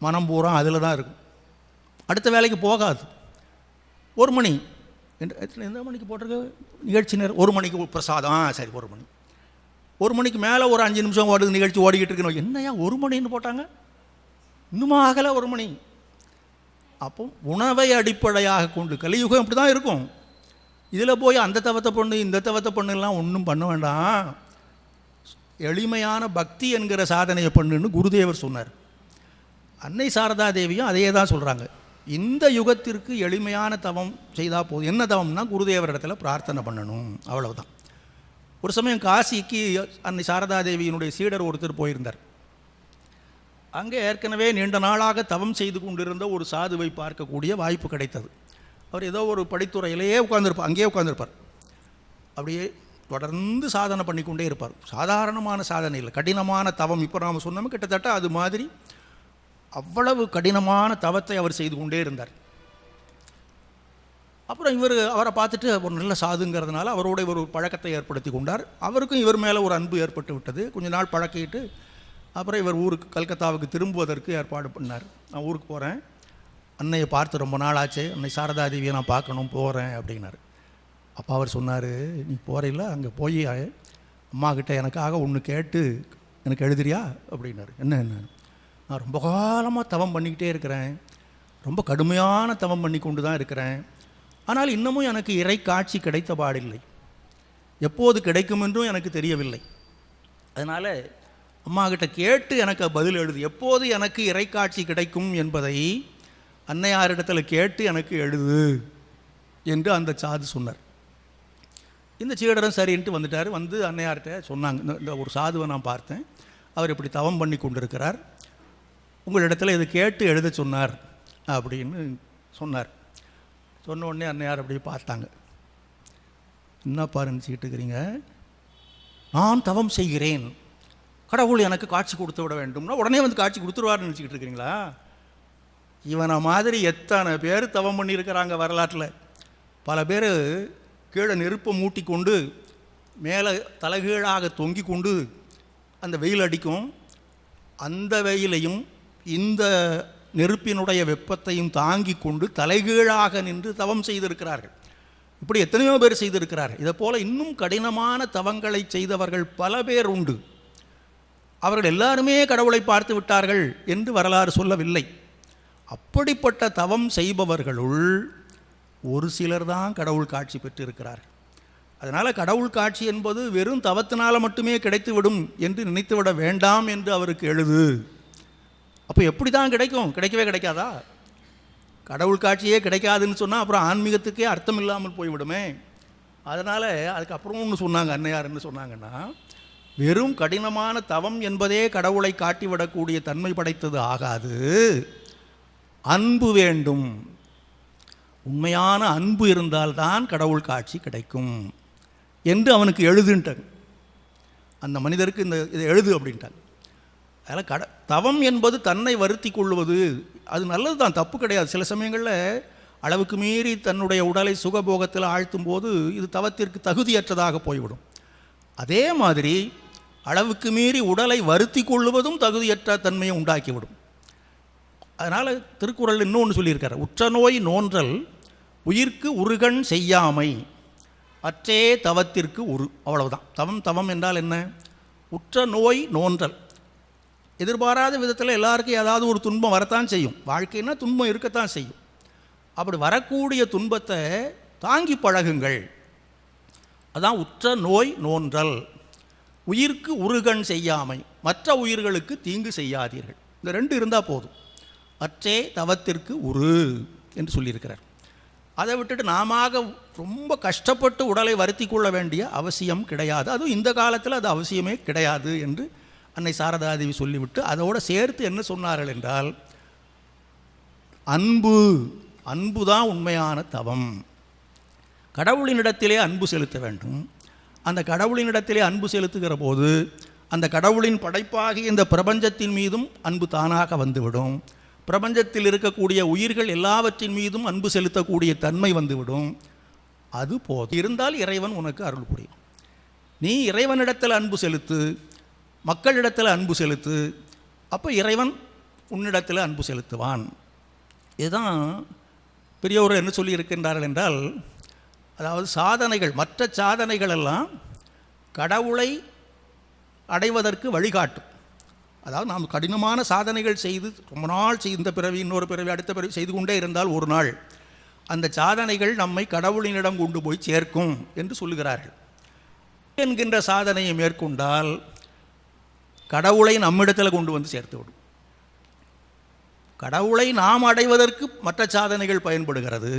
மனம் பூரா அதில் தான் இருக்கும். அடுத்த வேலைக்கு போகாது. 1 மணி எந்த மணிக்கு போட்டிருக்க நிகழ்ச்சி நேரம்? 1 மணிக்கு பிரசாதம். சரி, 1 மணி. 1 மணிக்கு மேலே ஒரு 5 நிமிஷம் ஓடுது, நிகழ்ச்சி ஓடிக்கிட்டு இருக்கணும். என்னையா 1 மணின்னு போட்டாங்க, இன்னும் ஆகலை 1 மணி. அப்போ உணவை அடிப்படையாக கொண்டு கலியுகம் இப்படி தான் இருக்கும். இதில் போய் அந்த தவத்தை பண்ணு இந்த தவத்தை பண்ணுலாம் ஒன்றும் பண்ண வேண்டாம். எளிமையான பக்தி என்கிற சாதனையை பண்ணுன்னு குருதேவர் சொன்னார். அன்னை சாரதா தேவியும் அதே தான் சொல்கிறாங்க. இந்த யுகத்திற்கு எளிமையான தவம் செய்தால் போதும். என்ன தவம்னா குருதேவர் இடத்துல பிரார்த்தனை பண்ணணும், அவ்வளவுதான். ஒரு சமயம் காசிக்கு அன்னை சாரதா தேவியினுடைய சீடர் ஒருத்தர் போயிருந்தார். அங்கே ஏற்கனவே நீண்ட நாளாக தவம் செய்து கொண்டிருந்த ஒரு சாதுவை பார்க்கக்கூடிய வாய்ப்பு கிடைத்தது. அவர் ஏதோ ஒரு படித்துறையிலேயே அங்கேயே உட்கார்ந்துருப்பார். அப்படியே தொடர்ந்து சாதனை பண்ணிக்கொண்டே இருப்பார். சாதாரணமான சாதனை இல்லை, கடினமான தவம். இப்போ நாம் சொன்னோம் கிட்டத்தட்ட அது மாதிரி அவ்வளவு கடினமான தவத்தை அவர் செய்து கொண்டே இருந்தார். அப்புறம் அவரை பார்த்துட்டு ஒரு நல்ல சாதுங்கிறதுனால அவரோட ஒரு பழக்கத்தை ஏற்படுத்தி கொண்டார். அவருக்கும் இவர் மேலே ஒரு அன்பு ஏற்பட்டு விட்டது. கொஞ்ச நாள் பழக்கிட்டு அப்புறம் இவர் ஊருக்கு கல்கத்தாவுக்கு திரும்புவதற்கு ஏற்பாடு பண்ணார். நான் ஊருக்கு போகிறேன், அன்னையை பார்த்து ரொம்ப நாள் ஆச்சு, அன்னை சாரதா தேவியை நான் பார்க்கணும், போகிறேன் அப்படின்னாரு. அப்போ அவர் சொன்னார், நீ போகிறீல்ல, அங்கே போய் அம்மாக்கிட்ட எனக்காக ஒன்று கேட்டு எனக்கு எழுதுறியா அப்படின்னாரு. என்ன நான் ரொம்ப காலமாக தவம் பண்ணிக்கிட்டே இருக்கிறேன், ரொம்ப கடுமையான தவம் பண்ணி கொண்டு தான் இருக்கிறேன். ஆனால் இன்னமும் எனக்கு இறை காட்சி கிடைத்த பாடில்லை, எப்போது கிடைக்கும் என்றும் எனக்கு தெரியவில்லை. அதனால் அம்மாக்கிட்ட கேட்டு எனக்கு பதில் எழுது, எப்போது எனக்கு இறைக்காட்சி கிடைக்கும் என்பதை அன்னையாரிடத்தில் கேட்டு எனக்கு எழுது என்று அந்த சாது சொன்னார். இந்த சீடரும் சரின்ட்டு வந்துட்டார். வந்து அன்னையார்கிட்ட சொன்னாங்க, இந்த ஒரு சாதுவை நான் பார்த்தேன், அவர் இப்படி தவம் பண்ணி கொண்டிருக்கிறார், உங்களிடத்தில் இதை கேட்டு எழுத சொன்னார் அப்படின்னு சொன்னார். சொன்ன உடனே அன்னையார் அப்படியே பார்த்தாங்க. என்ன பாருன்னு நினச்சிக்கிட்டுருக்கிறீங்க, நான் தவம் செய்கிறேன், கடவுள் எனக்கு காட்சி கொடுத்து விட வேண்டும்னா உடனே வந்து காட்சி கொடுத்துருவார்னு நினச்சிக்கிட்டு இருக்கிறீங்களா? இவனை மாதிரி எத்தனை பேர் தவம் பண்ணியிருக்கிறாங்க வரலாற்றில். பல பேர் கீழே நெருப்பை மூட்டி கொண்டு மேலே தலைகீழாக தொங்கி கொண்டு அந்த வெயில் அடிக்கும், அந்த வெயிலையும் இந்த நெருப்பினுடைய வெப்பத்தையும் தாங்கி கொண்டு தலைகீழாக நின்று தவம் செய்திருக்கிறார்கள். இப்படி எத்தனையோ பேர் செய்திருக்கிறார்கள். இதை போல் இன்னும் கடினமான தவங்களை செய்தவர்கள் பல பேர் உண்டு. அவர்கள் எல்லாருமே கடவுளை பார்த்து விட்டார்கள் என்று வரலாறு சொல்லவில்லை. அப்படிப்பட்ட தவம் செய்பவர்களுள் ஒரு சிலர் தான் கடவுள் காட்சி பெற்றிருக்கிறார்கள். அதனால் கடவுள் காட்சி என்பது வெறும் தவத்தினால் மட்டுமே கிடைத்துவிடும் என்று நினைத்துவிட வேண்டாம் என்று அவருக்கு எழுது. அப்போ எப்படி தான் கிடைக்கும்? கிடைக்கவே கிடைக்காதா? கடவுள் காட்சியே கிடைக்காதுன்னு சொன்னால் அப்புறம் ஆன்மீகத்துக்கே அர்த்தம் இல்லாமல் போய்விடுமே. அதனால் அதுக்கப்புறம் ஒன்று சொன்னாங்க, அன்னையார் என்ன சொன்னாங்கன்னா, வெறும் கடினமான தவம் என்பதே கடவுளை காட்டிவிடக்கூடிய தன்மை படைத்தது ஆகாது, அன்பு வேண்டும். உண்மையான அன்பு இருந்தால்தான் கடவுள் காட்சி கிடைக்கும் என்று அவனுக்கு எழுதுன்ட்டாங்க. அந்த மனிதருக்கு இதை எழுது அப்படின்ட்டாங்க. அதில் தவம் என்பது தன்னை வருத்தி கொள்வது, அது நல்லது தான், தப்பு கிடையாது. சில சமயங்களில் அளவுக்கு மீறி தன்னுடைய உடலை சுகபோகத்தில் ஆழ்த்தும் போது இது தவத்திற்கு தகுதியற்றதாக போய்விடும். அதே மாதிரி அளவுக்கு மீறி உடலை வருத்தி கொள்வதும் தகுதியற்ற தன்மையை உண்டாக்கிவிடும். அதனால் திருக்குறள் இன்னொன்று சொல்லியிருக்கார், உற்ற நோய் நோன்றல் உயிர்க்கு உருகன் செய்யாமை அற்றே தவத்திற்கு உரு. அவ்வளவுதான். தவம் என்றால் என்ன? உற்ற நோய் நோன்றல். எதிர்பாராத விதத்தில் எல்லாருக்கும் ஏதாவது ஒரு துன்பம் வரத்தான் செய்யும். வாழ்க்கைன்னா துன்பம் இருக்கத்தான் செய்யும். அப்படி வரக்கூடிய துன்பத்தை தாங்கி பழகுங்கள். அதான் உற்ற நோய் நோன்றல். உயிர்க்கு உருகன் செய்யாமை, மற்ற உயிர்களுக்கு தீங்கு செய்யாதீர்கள். இந்த ரெண்டு இருந்தால் போதும். அற்றே தவத்திற்கு உரு என்று சொல்லியிருக்கிறார். அதை விட்டுட்டு நாம ரொம்ப கஷ்டப்பட்டு உடலை வருத்தி கொள்ள வேண்டிய அவசியம் கிடையாது. அதுவும் இந்த காலத்தில் அது அவசியமே கிடையாது என்று அன்னை சாரதாதேவி சொல்லிவிட்டு அதோடு சேர்த்து என்ன சொன்னார்கள் என்றால், அன்பு தான் உண்மையான தவம். கடவுளினிடத்திலே அன்பு செலுத்த வேண்டும். அந்த கடவுளினிடத்திலே அன்பு செலுத்துகிற போது அந்த கடவுளின் படைப்பாகிய இந்த பிரபஞ்சத்தின் மீதும் அன்பு தானாக வந்துவிடும். பிரபஞ்சத்தில் இருக்கக்கூடிய உயிர்கள் எல்லாவற்றின் மீதும் அன்பு செலுத்தக்கூடிய தன்மை வந்துவிடும். அது போதும். இருந்தால் இறைவன் உனக்கு அருள் புரியும். நீ இறைவனிடத்தில் அன்பு செலுத்து, மக்களிடத்தில் அன்பு செலுத்து, அப்போ இறைவன் உன்னிடத்தில் அன்பு செலுத்துவான். இதுதான் பெரியவர் என்ன சொல்லி இருக்கின்றார்கள் என்றால், அதாவது சாதனைகள், மற்ற சாதனைகள் எல்லாம் கடவுளை அடைவதற்கு வழிகாட்டும். அதாவது நாம் கடினமான சாதனைகள் செய்து ரொம்ப நாள் இந்த பிறவி இன்னொரு பிறவி அடுத்த பிறவி செய்து கொண்டே இருந்தால் ஒரு நாள் அந்த சாதனைகள் நம்மை கடவுளினிடம் கொண்டு போய் சேர்க்கும் என்று சொல்லுகிறார்கள். என்கின்ற சாதனையை மேற்கொண்டால் கடவுளை நம்மிடத்தில் கொண்டு வந்து சேர்த்து விடும். கடவுளை நாம் அடைவதற்கு மற்ற சாதனைகள் பயன்படுகிறது.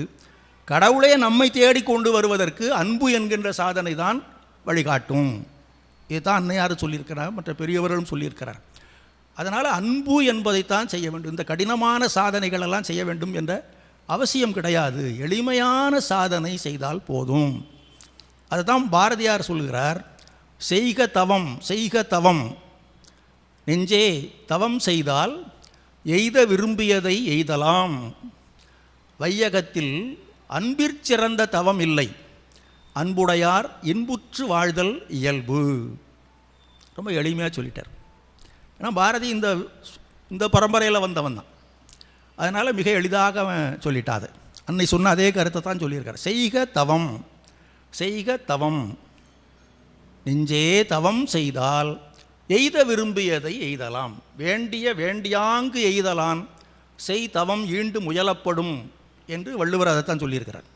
கடவுளே நம்மை தேடி கொண்டு வருவதற்கு அன்பு என்கின்ற சாதனை தான் வழிகாட்டும். இதுதான் அன்னையார் சொல்லியிருக்கிறார், மற்ற பெரியவர்களும் சொல்லியிருக்கிறார். அதனால் அன்பு என்பதைத்தான் செய்ய வேண்டும். இந்த கடினமான சாதனைகளெல்லாம் செய்ய வேண்டும் என்ற அவசியம் கிடையாது. எளிமையான சாதனை செய்தால் போதும். அதுதான் பாரதியார் சொல்கிறார், செய்க தவம் செய்க தவம் நெஞ்சே தவம் செய்தால் எய்த விரும்பியதை எய்தலாம். வையகத்தில் அன்பிற்சிறந்த தவம் இல்லை, அன்புடையார் இன்புற்று வாழ்தல் இயல்பு. ரொம்ப எளிமையாக சொல்லிட்டார். ஏன்னா பாரதி இந்த பரம்பரையில் வந்தவன் தான். அதனால் மிக எளிதாக அவன் சொல்லிட்டாது. அன்னை சொன்ன அதே கருத்தை தான் சொல்லியிருக்கார். செய்க தவம் செய்க தவம் நெஞ்சே தவம் செய்தால் எய்த விரும்பியதை எய்தலாம். வேண்டியாங்கு எய்தலான் செய் தவம் ஈண்டு முயலப்படும் என்று வள்ளுவர் அதைத்தான் சொல்லியிருக்கிறார்.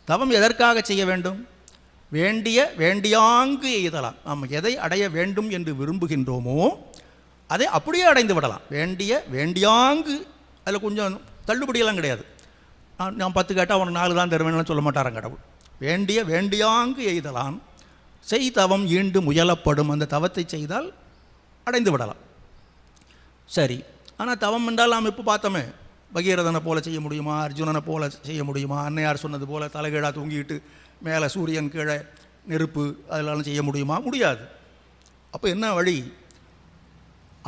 தவம் எதற்காக செய்ய வேண்டும்? வேண்டியாங்கு எய்தலாம். நாம் எதை அடைய வேண்டும் என்று விரும்புகின்றோமோ அதை அப்படியே அடைந்து விடலாம். வேண்டியாங்கு, அதில் கொஞ்சம் தள்ளுபடியெல்லாம் கிடையாது. நான் 10 கேட்டால் அவனுக்கு 4 தான் தருவேன்னு சொல்ல மாட்டாரான் கடவுள். வேண்டியாங்கு எய்தலான் செய் தவம் ஈண்டு முயலப்படும். அந்த தவத்தை செய்தால் அடைந்து விடலாம். சரி, ஆனால் தவம் என்றால் நாம் இப்போ பார்த்தோமே, பகீரதனை போல செய்ய முடியுமா? அர்ஜுனனை போல செய்ய முடியுமா? அன்னையார் சொன்னது போல் தலைகீழாக தூங்கிட்டு மேலே சூரியன் கீழே நெருப்பு அதெல்லாம் செய்ய முடியுமா? முடியாது. அப்போ என்ன வழி?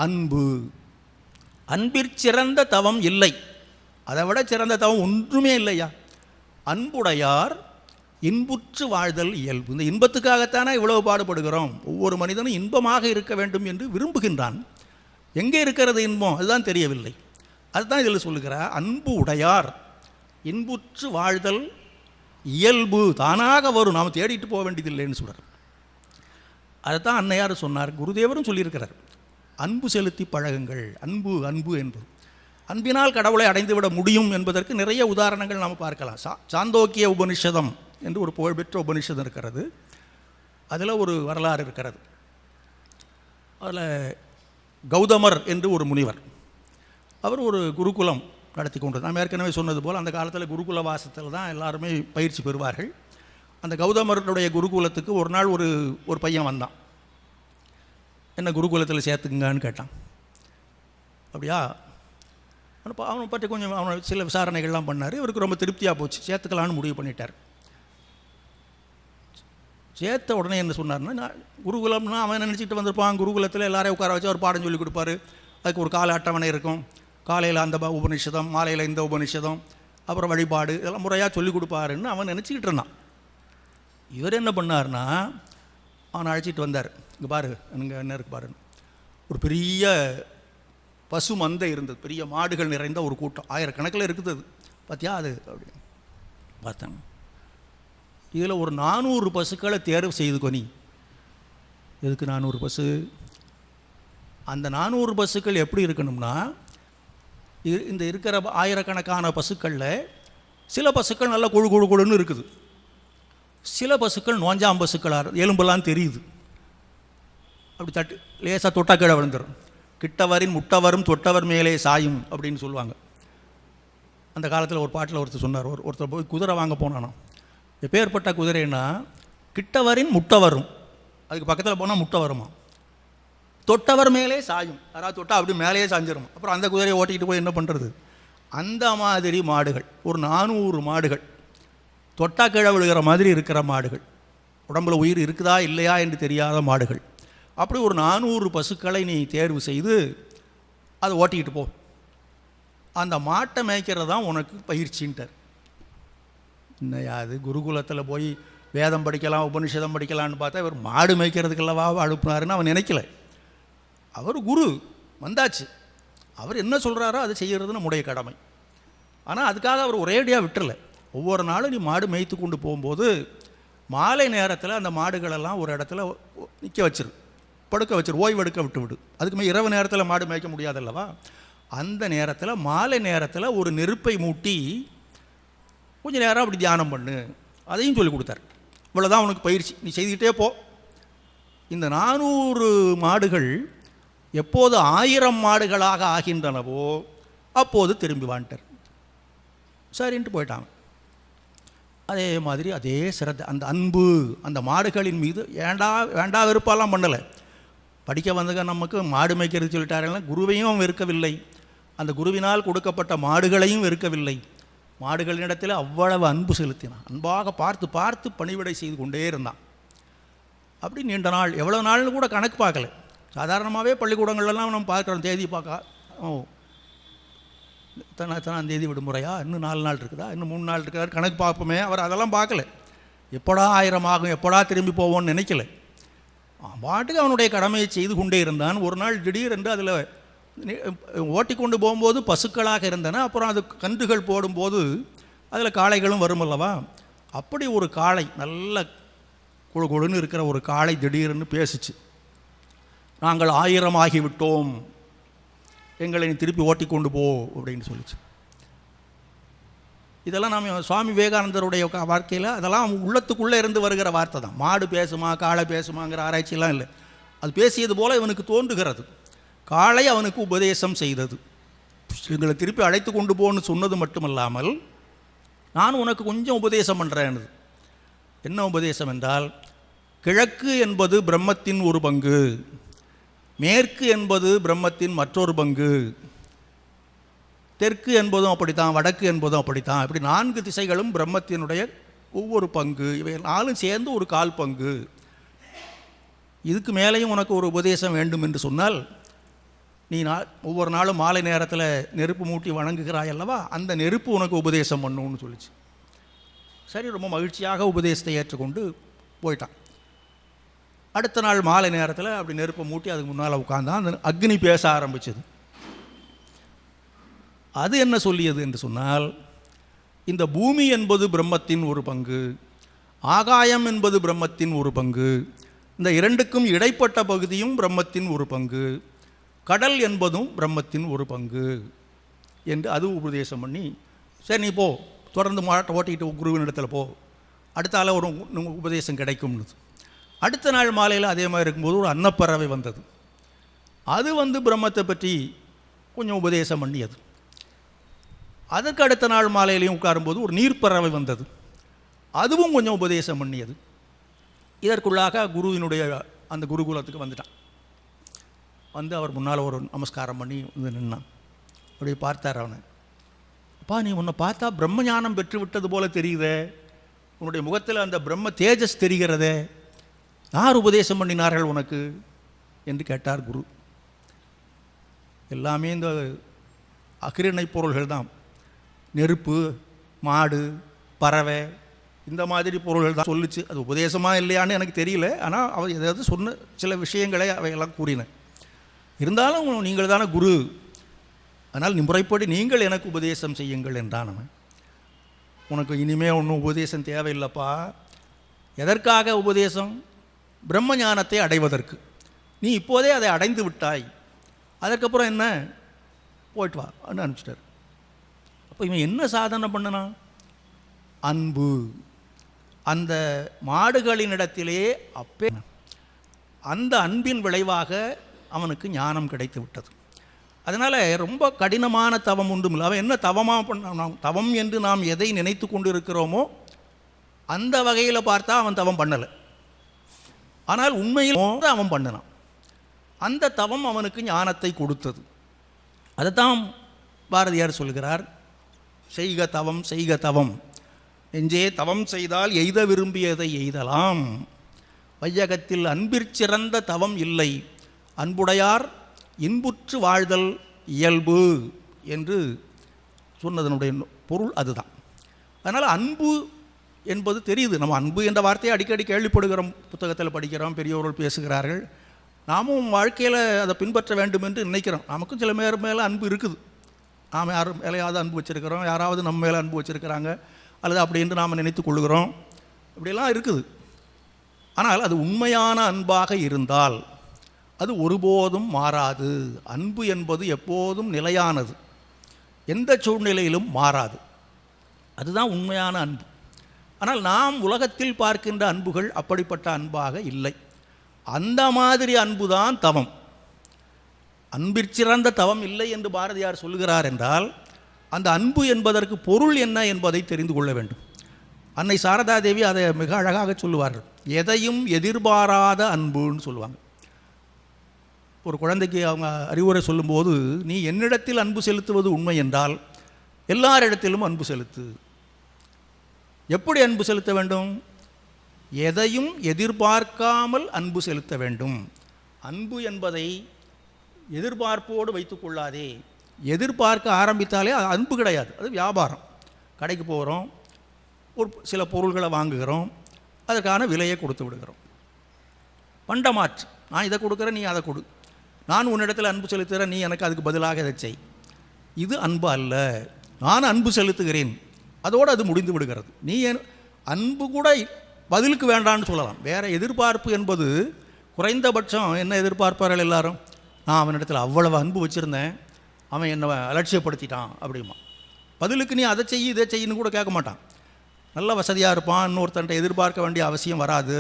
அன்பு. அன்பிற்சிறந்த தவம் இல்லை. அதை விட சிறந்த தவம் ஒன்றுமே இல்லையா? அன்புடையார் இன்புற்று வாழ்தல் இயல்பு. இந்த இன்பத்துக்காகத்தானே இவ்வளவு பாடுபடுகிறோம். ஒவ்வொரு மனிதனும் இன்பமாக இருக்க வேண்டும் என்று விரும்புகின்றான். எங்கே இருக்கிறது இன்பம்? அதுதான் தெரியவில்லை. அதுதான் இதில் சொல்லுகிறார். அன்பு உடையார் இன்புற்று வாழ்தல் இயல்பு. தானாக வரும், நாம் தேடிட்டு போக வேண்டியதில்லைன்னு சொல்கிறார். அதைத்தான் அன்னையார் சொன்னார், குருதேவரும் சொல்லியிருக்கிறார். அன்பு செலுத்தி பழகுங்கள். அன்பு என்பது அன்பினால் கடவுளை அடைந்துவிட முடியும் என்பதற்கு நிறைய உதாரணங்கள் நாம் பார்க்கலாம். சாந்தோக்கிய உபனிஷதம் என்று ஒரு புகழ்பெற்ற உபனிஷதம் இருக்கிறது. அதில் ஒரு வரலாறு இருக்கிறது. அதில் கௌதமர் என்று ஒரு முனிவர், அவர் ஒரு குருகுலம் நடத்தி கொண்டு. நாம் ஏற்கனவே சொன்னது போல் அந்த காலத்தில் குருகுல வாசத்தில் தான் எல்லாருமே பயிற்சி பெறுவார்கள். அந்த கௌதமருடைய குருகுலத்துக்கு ஒரு நாள் ஒரு பையன் வந்தான். என்ன குருகுலத்தில் சேர்த்துக்குங்கன்னு கேட்டான். அப்படியா, அவனை பற்றி கொஞ்சம் அவனை சில விசாரணைகள்லாம் பண்ணார். இவருக்கு ரொம்ப திருப்தியாக போச்சு, சேர்த்துக்கலான்னு முடிவு பண்ணிட்டார். சேர்த்த உடனே என்ன சொன்னார்னா, நான் குருகுலம்னா அவன் நினச்சிட்டு வந்திருப்பான், குருகுலத்தில் எல்லாரையும் உட்கார வச்சு அவர் பாடம் சொல்லி கொடுப்பாரு. அதுக்கு ஒரு கால அட்டவணை இருக்கும். காலையில் அந்த உபநிஷதம், மாலையில் இந்த உபநிஷதம், அப்புறம் வழிபாடு, இதெல்லாம் முறையாக சொல்லிக் கொடுப்பாருன்னு அவன் நினச்சிக்கிட்டு இருந்தான். இவர் என்ன பண்ணார்னா, அவனை அழைச்சிட்டு வந்தார். இங்கே பாரு, எனக்கு என்ன இருக்கு பாருன்னு. ஒரு பெரிய பசு மந்தை இருந்தது, பெரிய மாடுகள் நிறைந்த ஒரு கூட்டம், ஆயிரக்கணக்கில் இருக்குது. அது பார்த்தியா அது அப்படின்னு பார்த்தாங்க. இதில் ஒரு 400 பசுக்களை தேர்வு செய்துக்கோ. நீ எதுக்கு 400 பசு? அந்த 400 பசுக்கள் எப்படி இருக்கணும்னா, இந்த இருக்கிற ஆயிரக்கணக்கான பசுக்களில் சில பசுக்கள் நல்லா கொழு கொழு கொழுன்னு இருக்குது, சில பசுக்கள் நோஞ்சாம் பசுக்களாக எலும்பெல்லாம் தெரியுது. அப்படி தட்டு லேசாக தொட்டா கீழே விழுந்துடும். கிட்டவரின் முட்டவரும் தொட்டவர் மேலே சாயும் அப்படின்னு சொல்லுவாங்க. அந்த காலத்தில் ஒரு பாட்டில் ஒருத்தர் சொன்னார், ஒருத்தர் போய் குதிரை வாங்க போனானோ. எப்பேற்பட்ட குதிரைன்னா, கிட்டவரின் முட்டவரும், அதுக்கு பக்கத்தில் போனால் முட்டை வருமா, தொட்டவர் மேலே சாயும், யாராவது தொட்டால் அப்படி மேலேயே சாஞ்சிரும். அப்புறம் அந்த குதிரையை ஓட்டிக்கிட்டு போய் என்ன பண்ணுறது? அந்த மாதிரி மாடுகள் ஒரு 400 மாடுகள், தொட்டா கீழே விழுகிற மாதிரி இருக்கிற மாடுகள், உடம்புல உயிர் இருக்குதா இல்லையா என்று தெரியாத மாடுகள். அப்படி ஒரு 400 பசுக்களை நீ தேர்வு செய்து அதை ஓட்டிக்கிட்டு போ. அந்த மாட்டை மேய்க்கிறது தான் உனக்கு பயிற்சின்ட்டார். என்னையா அது, குருகுலத்தில் போய் வேதம் படிக்கலாம், உபனிஷதம் படிக்கலான்னு பார்த்தா இவர் மாடு மேய்க்கிறதுக்கெல்லவா அனுப்புனாருன்னு அவன் நினைக்கல. அவர் குரு வந்தாச்சு, அவர் என்ன சொல்கிறாரோ அதை செய்கிறது நம்முடைய கடமை. ஆனால் அதுக்காக அவர் ஒரேடியாக விட்டுறல. ஒவ்வொரு நாளும் நீ மாடு மேய்த்து கொண்டு போகும்போது மாலை நேரத்தில் அந்த மாடுகளெல்லாம் ஒரு இடத்துல நிற்க வச்சிரு, படுக்க வச்சிரு, ஓய்வெடுக்க விட்டு. அதுக்குமே இரவு நேரத்தில் மாடு மேய்க்க முடியாதல்லவா. அந்த நேரத்தில் மாலை நேரத்தில் ஒரு நெருப்பை மூட்டி கொஞ்சம் நேரம் அப்படி தியானம் பண்ணு, அதையும் சொல்லி கொடுத்தார். இவ்வளோதான் உனக்கு பயிற்சி, நீ செய்துக்கிட்டே போ. இந்த 400 மாடுகள் எப்போது 1000 மாடுகளாக ஆகின்றனவோ அப்போது திரும்பி வாண்டார். சரின்ட்டு போயிட்டாங்க. அதே மாதிரி அதே சிரத்தை, அந்த அன்பு அந்த மாடுகளின் மீது வேண்டா வெறுப்பாலாம் பண்ணலை. படிக்க வந்தங்க நமக்கு மாடு மேய்க்கிறது சொல்லிட்டாருன்னா குருவையும் வெறுக்கவில்லை, அந்த குருவினால் கொடுக்கப்பட்ட மாடுகளையும் வெறுக்கவில்லை. மாடுகளினிடத்தில் அவ்வளவு அன்பு செலுத்தினான், அன்பாக பார்த்து பார்த்து பணிவிடை செய்து கொண்டே இருந்தான். அப்படி நீண்ட நாள், எவ்வளோ நாள்னு கூட கணக்கு பார்க்கல. சாதாரணமாகவே பள்ளிக்கூடங்கள்லாம் நம்ம பார்க்குறோம், தேதி பார்க்க, எத்தனாம் தேதி விடுமுறையா, இன்னும் 4 நாள் இருக்குதா, இன்னும் 3 நாள் இருக்குதா கணக்கு பார்ப்போமே. அவர் அதெல்லாம் பார்க்கல. எப்படா 1000 ஆகும், எப்படா திரும்பி போவோன்னு நினைக்கல. பாட்டுக்கு அவனுடைய கடமையை செய்து கொண்டே இருந்தான். ஒரு நாள் திடீரென்று அதில் ஓட்டி கொண்டு போகும்போது பசுக்களாக இருந்தன. அப்புறம் அது கன்றுகள் போடும்போது அதில் காளைகளும் வருமல்லவா. அப்படி ஒரு காளை, நல்ல குழு குழுன்னு இருக்கிற ஒரு காளை திடீர்னு பேசிச்சு. நாங்கள் 1000 ஆகிவிட்டோம், எங்களை நீ திருப்பி ஓட்டி கொண்டு போ அப்படின்னு சொல்லிச்சு. இதெல்லாம் நாம் சுவாமி விவேகானந்தருடைய வாழ்க்கையில் அதெல்லாம் உள்ளத்துக்குள்ளே இருந்து வருகிற வார்த்தை தான். மாடு பேசுமா காளை பேசுமாங்கிற ஆராய்ச்சியெல்லாம் இல்லை. அது பேசியது போல் இவனுக்கு தோன்றுகிறது. காளை அவனுக்கு உபதேசம் செய்தது. எங்களை திருப்பி அழைத்து கொண்டு போன்னு சொன்னது மட்டுமல்லாமல், நான் உனக்கு கொஞ்சம் உபதேசம் பண்ணுறேன். என்ன உபதேசம் என்றால், கிழக்கு என்பது பிரம்மத்தின் ஒரு பங்கு, மேற்கு என்பது பிரம்மத்தின் மற்றொரு பங்கு, தெற்கு என்பதும் அப்படித்தான், வடக்கு என்பதும் அப்படித்தான். இப்படி 4 திசைகளும் பிரம்மத்தினுடைய ஒவ்வொரு பங்கு, இவை 4 சேர்ந்து ஒரு 1/4 பங்கு. இதுக்கு மேலேயும் உனக்கு ஒரு உபதேசம் வேண்டும் என்று சொன்னால், நீ ஒவ்வொரு நாளும் மாலை நேரத்தில் நெருப்பு மூட்டி வணங்குகிறாய் அல்லவா, அந்த நெருப்பு உனக்கு உபதேசம் பண்ணுன்னு சொல்லிச்சு. சரி, ரொம்ப மகிழ்ச்சியாக உபதேசத்தை ஏற்றுக்கொண்டு போயிட்டான். அடுத்த நாள் மாலை நேரத்தில் அப்படி நெருப்பை மூட்டி அதுக்கு முன்னால் உட்கார்ந்தான். அந்த அக்னி பேச ஆரம்பிச்சது. அது என்ன சொல்லியது என்று சொன்னால், இந்த பூமி என்பது பிரம்மத்தின் ஒரு பங்கு, ஆகாயம் என்பது பிரம்மத்தின் ஒரு பங்கு, இந்த இரண்டுக்கும் இடைப்பட்ட பகுதியும் பிரம்மத்தின் ஒரு பங்கு, கடல் என்பதும் பிரம்மத்தின் ஒரு பங்கு என்று அது உபதேசம் பண்ணி, சரி நீ போ, தொடர்ந்து மாட்டை ஓட்டிக்கிட்டு குருவின் இடத்துல போ, அடுத்த ஆள் ஒரு உபதேசம் கிடைக்கும்னு. அடுத்த நாள் மாலையில் அதே மாதிரி இருக்கும்போது ஒரு அன்னப்பறவை வந்தது. அது பிரம்மத்தை பற்றி கொஞ்சம் உபதேசம் பண்ணியது. அதற்கு அடுத்த நாள் மாலையிலையும் உட்காரும்போது ஒரு நீர்ப்பறவை வந்தது. அதுவும் கொஞ்சம் உபதேசம் பண்ணியது. இதற்குள்ளாக குருவினுடைய அந்த குருகுலத்துக்கு வந்துட்டான். வந்து அவர் முன்னால் ஒரு நமஸ்காரம் பண்ணி வந்து நின்னான். அப்படி பார்த்தார் அவனை. அப்பா, நீ உன்னை பார்த்தா பிரம்மஞானம் பெற்று விட்டது போல தெரியுதே, உன்னுடைய முகத்தில் அந்த பிரம்ம தேஜஸ் தெரிகிறதே, யார் உபதேசம் பண்ணினார்கள் உனக்கு என்று கேட்டார் குரு. எல்லாமே இந்த அகிரிணை பொருள்கள் தான். நெருப்பு, மாடு, பறவை, இந்த மாதிரி பொருள்கள் தான் சொல்லிச்சு. அது உபதேசமாக இல்லையான்னு எனக்கு தெரியல. ஆனால் அவள் ஏதாவது சொன்ன சில விஷயங்களை அவையெல்லாம் கூறினேன். இருந்தாலும் நீங்கள் தானே குரு, அதனால் முறைப்படி நீங்கள் எனக்கு உபதேசம் செய்யுங்கள் என்றான் அவன். உனக்கு இனிமேல் ஒன்றும் உபதேசம் தேவையில்லைப்பா. எதற்காக உபதேசம்? பிரம்ம ஞானத்தை அடைவதற்கு. நீ இப்போதே அதை அடைந்து விட்டாய், அதற்கப்புறம் என்ன, போயிட்டு வா அப்படின்னு அனுப்பிச்சிட்டார். அப்போ இவன் என்ன சாதனை பண்ணனான்? அன்பு. அந்த மாடுகளினிடத்திலே அப்பே அந்த அன்பின் விளைவாக அவனுக்கு ஞானம் கிடைத்து விட்டது. அதனால் ரொம்ப கடினமான தவம் ஒன்றும் இல்லை. அவன் என்ன தவமாக பண்ண, தவம் என்று நாம் எதை நினைத்து கொண்டு இருக்கிறோமோ அந்த வகையில் பார்த்தா அவன் தவம் பண்ணலை. ஆனால் உண்மையில் அவன் பண்ணினான். அந்த தவம் அவனுக்கு ஞானத்தை கொடுத்தது. அதைத்தான் பாரதியார் சொல்கிறார், செய்க தவம் செய்க தவம், நெஞ்சே தவம் செய்தால் எய்த விரும்பியதை எய்தலாம், வையகத்தில் அன்பிற்சிறந்த தவம் இல்லை, அன்புடையார் இன்புற்று வாழ்தல் இயல்பு என்று சொன்னதனுடைய பொருள் அதுதான். அதனால் அன்பு என்பது தெரியுது. நம்ம அன்பு என்ற வார்த்தையை அடிக்கடி கேள்விப்படுகிறோம், புத்தகத்தில் படிக்கிறோம், பெரியவர்கள் பேசுகிறார்கள். நாமும் வாழ்க்கையில் அதை பின்பற்ற வேண்டும் என்று நினைக்கிறோம். நமக்கும் சில பேர் மேலே அன்பு இருக்குது. நாம் யார் மேலேயாவது அன்பு வச்சுருக்கிறோம், யாராவது நம்ம மேலே அன்பு வச்சுருக்கிறாங்க, அல்லது அப்படி என்று நாம் நினைத்து கொள்ளுகிறோம். இப்படியெல்லாம் இருக்குது. ஆனால் அது உண்மையான அன்பாக இருந்தால் அது ஒருபோதும் மாறாது. அன்பு என்பது எப்போதும் நிலையானது, எந்த சூழ்நிலையிலும் மாறாது. அதுதான் உண்மையான அன்பு. ஆனால் நாம் உலகத்தில் பார்க்கின்ற அன்புகள் அப்படிப்பட்ட அன்பாக இல்லை. அந்த மாதிரி அன்புதான் தவம். அன்பிற்சிறந்த தவம் இல்லை என்று பாரதியார் சொல்கிறார் என்றால் அந்த அன்பு என்பதற்கு பொருள் என்ன என்பதை தெரிந்து கொள்ள வேண்டும். அன்னை சாரதா தேவி அதை மிக அழகாக சொல்லுவார்கள். எதையும் எதிர்பாராத அன்புன்னு சொல்லுவாங்க. ஒரு குழந்தைக்கு அவங்க அறிவுரை சொல்லும்போது, நீ என்னிடத்தில் அன்பு செலுத்துவது உண்மை என்றால் எல்லாரிடத்திலும் அன்பு செலுத்து. எப்படி அன்பு செலுத்த வேண்டும்? எதையும் எதிர்பார்க்காமல் அன்பு செலுத்த வேண்டும். அன்பு என்பதை எதிர்பார்ப்போடு வைத்துக் கொள்ளாதே. எதிர்பார்க்க ஆரம்பித்தாலே அது அன்பு கிடையாது, அது வியாபாரம். கடைக்கு போகிறோம், ஒரு சில பொருள்களை வாங்குகிறோம், அதற்கான விலையை கொடுத்து விடுகிறோம். பண்டமாற்று, நான் இதை கொடுக்குறேன், நீ அதை கொடு. நான் உன்னிடத்தில் அன்பு செலுத்துகிறேன், நீ எனக்கு அதுக்கு பதிலாக இதை செய். இது அன்பு அல்ல. நான் அன்பு செலுத்துகிறேன், அதோடு அது முடிந்து விடுகிறது. நீ அன்பு கூட பதிலுக்கு வேண்டான்னு சொல்லலாம். வேறு எதிர்பார்ப்பு என்பது குறைந்தபட்சம் என்ன எதிர்பார்ப்பார்கள் எல்லாரும்? நான் அவனிடத்தில் அவ்வளவு அன்பு வச்சுருந்தேன், அவன் என்னை அலட்சியப்படுத்திட்டான் அப்படிமா. பதிலுக்கு நீ அதை செய் இதை செய்யன்னு கூட கேட்க மாட்டான். நல்ல வசதியாக இருப்பான், இன்னொருத்தன்ட்ட எதிர்பார்க்க வேண்டிய அவசியம் வராது.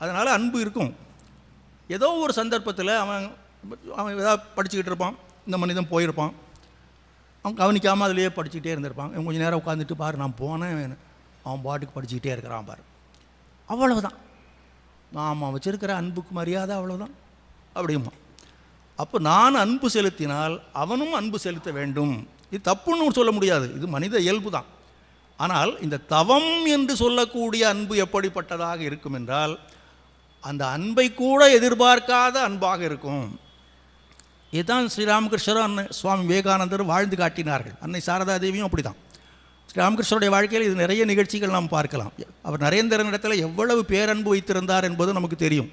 அதனால் அன்பு இருக்கும். ஏதோ ஒரு சந்தர்ப்பத்தில் அவன் ஏதாவது படிச்சுக்கிட்டு இருப்பான், இந்த மனிதன் போயிருப்பான், அவன் கவனிக்காமல் அதிலேயே படிச்சுக்கிட்டே இருந்திருப்பான். இவன் கொஞ்சம் நேரம் உட்காந்துட்டு பாரு, நான் போனேன், அவன் பாட்டுக்கு படிச்சுக்கிட்டே இருக்கிறான் பாரு. அவ்வளவுதான் நாம் வச்சிருக்கிற அன்புக்கு மரியாதை, அவ்வளோதான் அப்படியுமா. அப்போ நான் அன்பு செலுத்தினால் அவனும் அன்பு செலுத்த வேண்டும். இது தப்புன்னு சொல்ல முடியாது, இது மனித இயல்பு தான். ஆனால் இந்த தவம் என்று சொல்லக்கூடிய அன்பு எப்படிப்பட்டதாக இருக்கும் என்றால் அந்த அன்பை கூட எதிர்பார்க்காத அன்பாக இருக்கும். இதுதான் ஸ்ரீராமகிருஷ்ணரும் அன்னை சுவாமி விவேகானந்தரும் வாழ்ந்து காட்டினார்கள். அன்னை சாரதா தேவியும் அப்படி தான். ஸ்ரீராமகிருஷ்ணருடைய வாழ்க்கையில் இது நிறைய நிகழ்ச்சிகள் நாம் பார்க்கலாம். அவர் நரேந்திரனிடத்தில் எவ்வளவு பேரன்பு வைத்திருந்தார் என்பது நமக்கு தெரியும்.